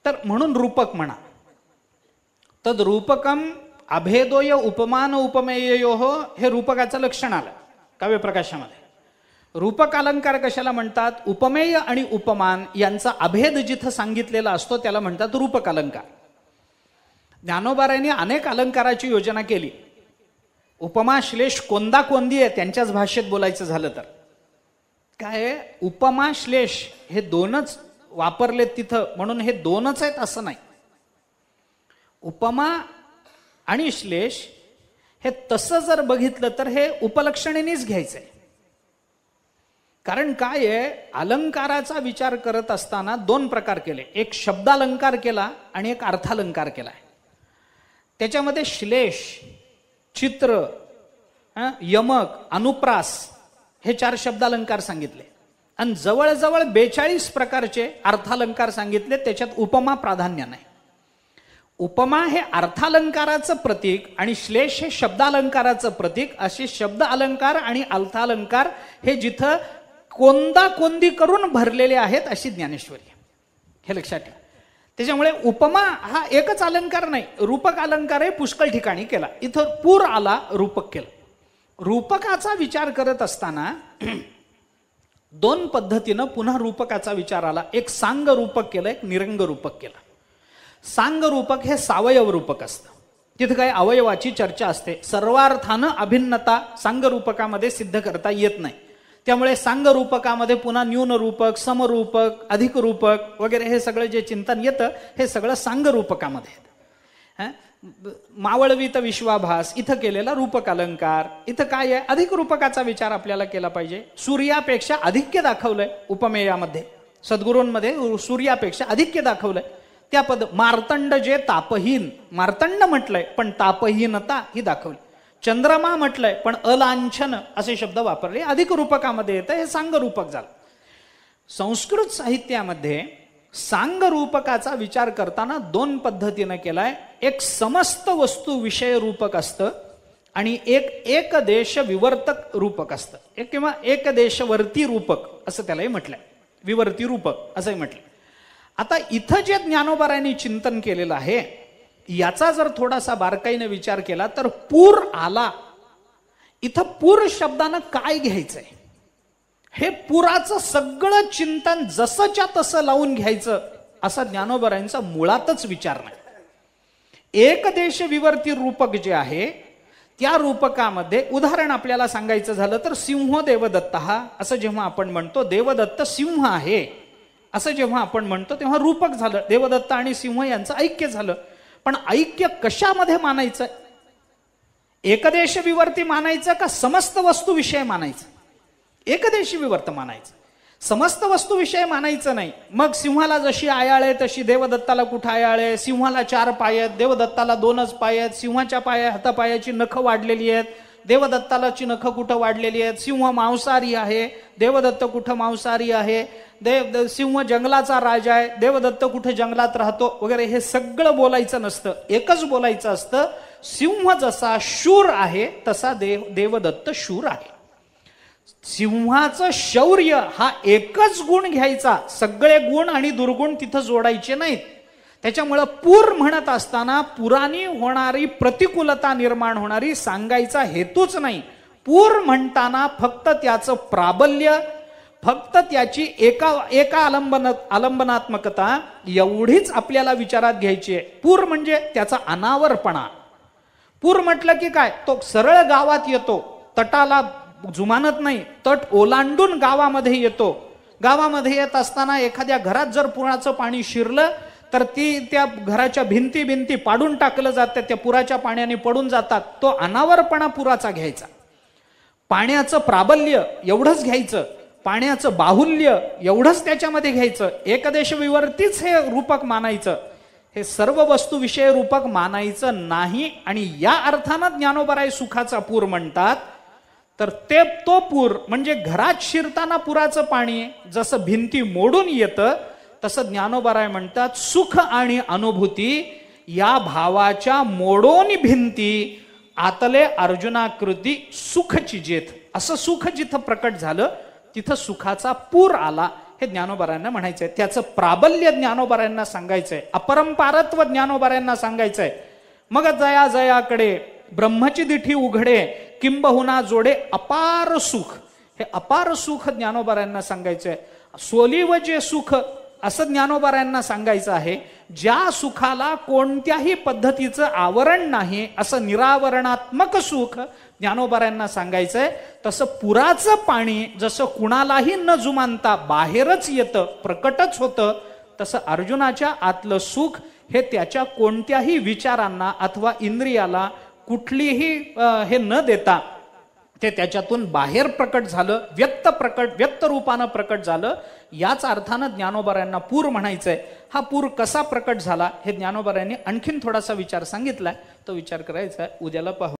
तर म्हणून रूपक म्हणा. तद रूपकम अभेदोय उपमान उपमेयो हे रूपकाचं लक्षण आलं काव्यप्रकाशामध्ये. रूपक अलंकार कशाला म्हणतात? उपमेय आणि उपमान यांचा अभेद जिथं सांगितलेला असतो त्याला म्हणतात रूपक अलंकार. ज्ञानोबारायांनी अनेक अलंकाराची योजना केली. उपमा श्लेष कोंदा कोंदी आहे त्यांच्याच भाषेत बोलायचं झालं तर. काय उपमा श्लेष हे दोनच वापरलेत तिथं, म्हणून हे दोनच आहेत असं नाही. उपमा आणि श्लेष हे तसं जर बघितलं तर हे उपलक्षणीनेच घ्यायचंय. कारण काय आहे, अलंकाराचा विचार करत असताना दोन प्रकार केले. एक शब्दालंकार केला आणि एक अर्थालंकार केला. त्याच्यामध्ये श्लेष, चित्र, यमक, अनुप्रास हे 4 शब्दालंकार सांगितले आणि जवळजवळ 42 प्रकारचे अर्थालंकार सांगितले. त्याच्यात उपमा प्राधान्य नाही. उपमा हे अर्थालंकाराचं प्रतीक आणि श्लेष हे शब्दालंकाराचं प्रतीक. असे शब्द अलंकार आणि अर्थालंकार हे जिथं कोंदा कोंदी करून भरलेले आहेत अशी ज्ञानेश्वरी, हे लक्षात ठेवा. त्याच्यामुळे उपमा हा एकच अलंकार नाही, रूपक अलंकार हे पुष्कळ ठिकाणी केला. इथं पूर आला, रूपक केलं. रूपकाचा विचार करत असताना दोन पद्धतीनं पुन्हा रूपकाचा विचार आला. एक सांग रूपक केलं, एक निरंग रूपक केलं. सांग रूपक हे सावयव रूपक असतं. तिथं काही अवयवाची चर्चा असते. सर्वार्थानं अभिन्नता सांग रूपकामध्ये सिद्ध करता येत नाही. त्यामुळे सांग रूपकामध्ये पुन्हा न्यून रूपक, समरूपक, अधिक रूपक वगैरे हे सगळं जे चिंतन येतं हे सगळं सांग रूपकामध्ये येतं. मावळवीत विश्वाभास इथं केलेला रूपक अलंकार. इथं काय आहे, अधिक रूपकाचा विचार आपल्याला केला पाहिजे. सूर्यापेक्षा अधिक्य दाखवलंय उपमेयामध्ये. सद्गुरूंमध्ये सूर्यापेक्षा अधिक्य दाखवलंय. त्या मार्तंड जे तापहीन, मार्तंड म्हटलंय पण तापहीनता ही दाखवली. चंद्रमा म्हटलंय पण अलांछन असे शब्द वापरले. अधिक रूपकामध्ये येतं, हे सांग रूपक झालं. संस्कृत साहित्यामध्ये सांग रूपकाचा विचार करताना दोन पद्धतीनं केलाय. एक समस्त वस्तू विषय रूपक असतं आणि एक एकदेश विवर्तक रूपक असतं. एक किंवा एकदेशवर्ती रूपक असं त्यालाही म्हटलंय, विवर्ती रूपक असंही म्हटलंय. आता इथं जे ज्ञानोबारायांनी चिंतन केलेलं आहे याचा जर थोडासा बारकाईने विचार केला तर पूर आला. इथं पूर शब्दानं काय घ्यायचंय, हे पुराचं सगळं चिंतन जसंच्या तसं लावून घ्यायचं असा ज्ञानोबारायांचा मुळातच विचार नाही. एकदेश विवर्ती रूपक जे आहे त्या रूपकामध्ये उदाहरण आपल्याला सांगायचं झालं तर सिंह देवदत्त हा असं जेव्हा आपण म्हणतो, देवदत्त सिंह आहे असं जेव्हा आपण म्हणतो तेव्हा रूपक झालं, देवदत्त आणि सिंह यांचं ऐक्य झालं. पण ऐक्य कशामध्ये मानायचं? एकदेश विवर्ती मानायचं का समस्त वस्तू विषय मानायचं? एकदेशी विवर्त मानायचं, समस्त वस्तू विषय मानायचं नाही. मग सिंहाला जशी आयाळ आहे तशी देवदत्ताला कुठं आयाळ आहे? सिंहाला 4 पाय आहेत, देवदत्ताला 2च पाय आहेत. सिंहाच्या हातापायाची नखं वाढलेली आहेत, देवदत्तालाची नखं कुठं वाढलेली आहेत. सिंह मांसाहारी आहे, देवदत्त कुठं मांसाहारी आहे. सिंह जंगलाचा राजा आहे, देवदत्त कुठे जंगलात राहतो वगैरे. हे सगळं बोलायचं नसतं, एकच बोलायचं असतं, सिंह जसा शूर आहे तसा देवदत्त शूर आहे. सिंहाचं शौर्य हा एकच गुण घ्यायचा, सगळे गुण आणि दुर्गुण तिथं जोडायचे नाहीत. त्याच्यामुळं पूर म्हणत असताना पुराणी होणारी प्रतिकूलता निर्माण होणारी सांगायचा हेतूच नाही. पूर म्हणताना फक्त त्याचं प्राबल्य, फक्त त्याची एका आलंबनात्मकता एवढीच आपल्याला विचारात घ्यायची आहे. पूर म्हणजे त्याचा अनावरपणा. पूर म्हटलं की काय, तो सरळ गावात येतो, तटाला जुमानत नाही, तट ओलांडून गावामध्ये येतो. गावामध्ये येत असताना एखाद्या घरात जर पुराचं पाणी शिरलं तर त्या घराच्या भिंती पाडून टाकलं जातं, त्या पुराच्या पाण्याने पडून जातात. तो अनावरपणा पुराचा घ्यायचा. पाण्याचं प्राबल्य एवढंच घ्यायचं, पाण्याचं बाहुल्य एवढंच त्याच्यामध्ये घ्यायचं. एकदेश विवर्तीच हे रूपक मानायचं, हे सर्व वस्तू विषय रूपक मानायचं नाही. आणि या अर्थानं ज्ञानोबराय सुखाचा पूर म्हणतात. तर तो पूर म्हणजे घरात शिरताना पुराचं पाणी जसं भिंती मोडून येतं तसं ज्ञानोबराय म्हणतात सुख आणि अनुभूती या भावाच्या मोडोनी भिंती आतले अर्जुनाकृती सुख चिजेत. असं सुख जिथं प्रकट झालं तिथं सुखाचा पूर आला, हे ज्ञानोबरायांना म्हणायचंय. त्याचं प्राबल्य ज्ञानोबरायांना सांगायचंय, अपरंपारत्व ज्ञानोबरायांना सांगायचंय. मग जया जयाकडे ब्रह्मची दिठी उघडे किंबहुना जोडे अपार सुख, हे अपार सुख ज्ञानोबरायांना सांगायचंय. सोलीव जे सुख असं ज्ञानोबरायांना सांगायचं आहे. ज्या सुखाला कोणत्याही पद्धतीचं आवरण नाही असं निरावरणात्मक सुख ज्ञानोबरायांना सांगायचंय. तसं पुराचं पाणी जसं कुणालाही न जुमानता बाहेरच येतं, प्रकटच होतं, तसं अर्जुनाच्या आतलं सुख हे त्याच्या कोणत्याही विचारांना अथवा इंद्रियाला कुठलीही हे न देता ते त्याच्यातून बाहेर प्रकट झालं, व्यक्त रूपानं प्रकट झालं. याच अर्थानं ज्ञानोबरायांना पूर म्हणायचंय. हा पूर कसा प्रकट झाला हे ज्ञानोबरायांनी आणखीन थोडासा विचार सांगितलाय, तो विचार करायचा उद्याला पाहू.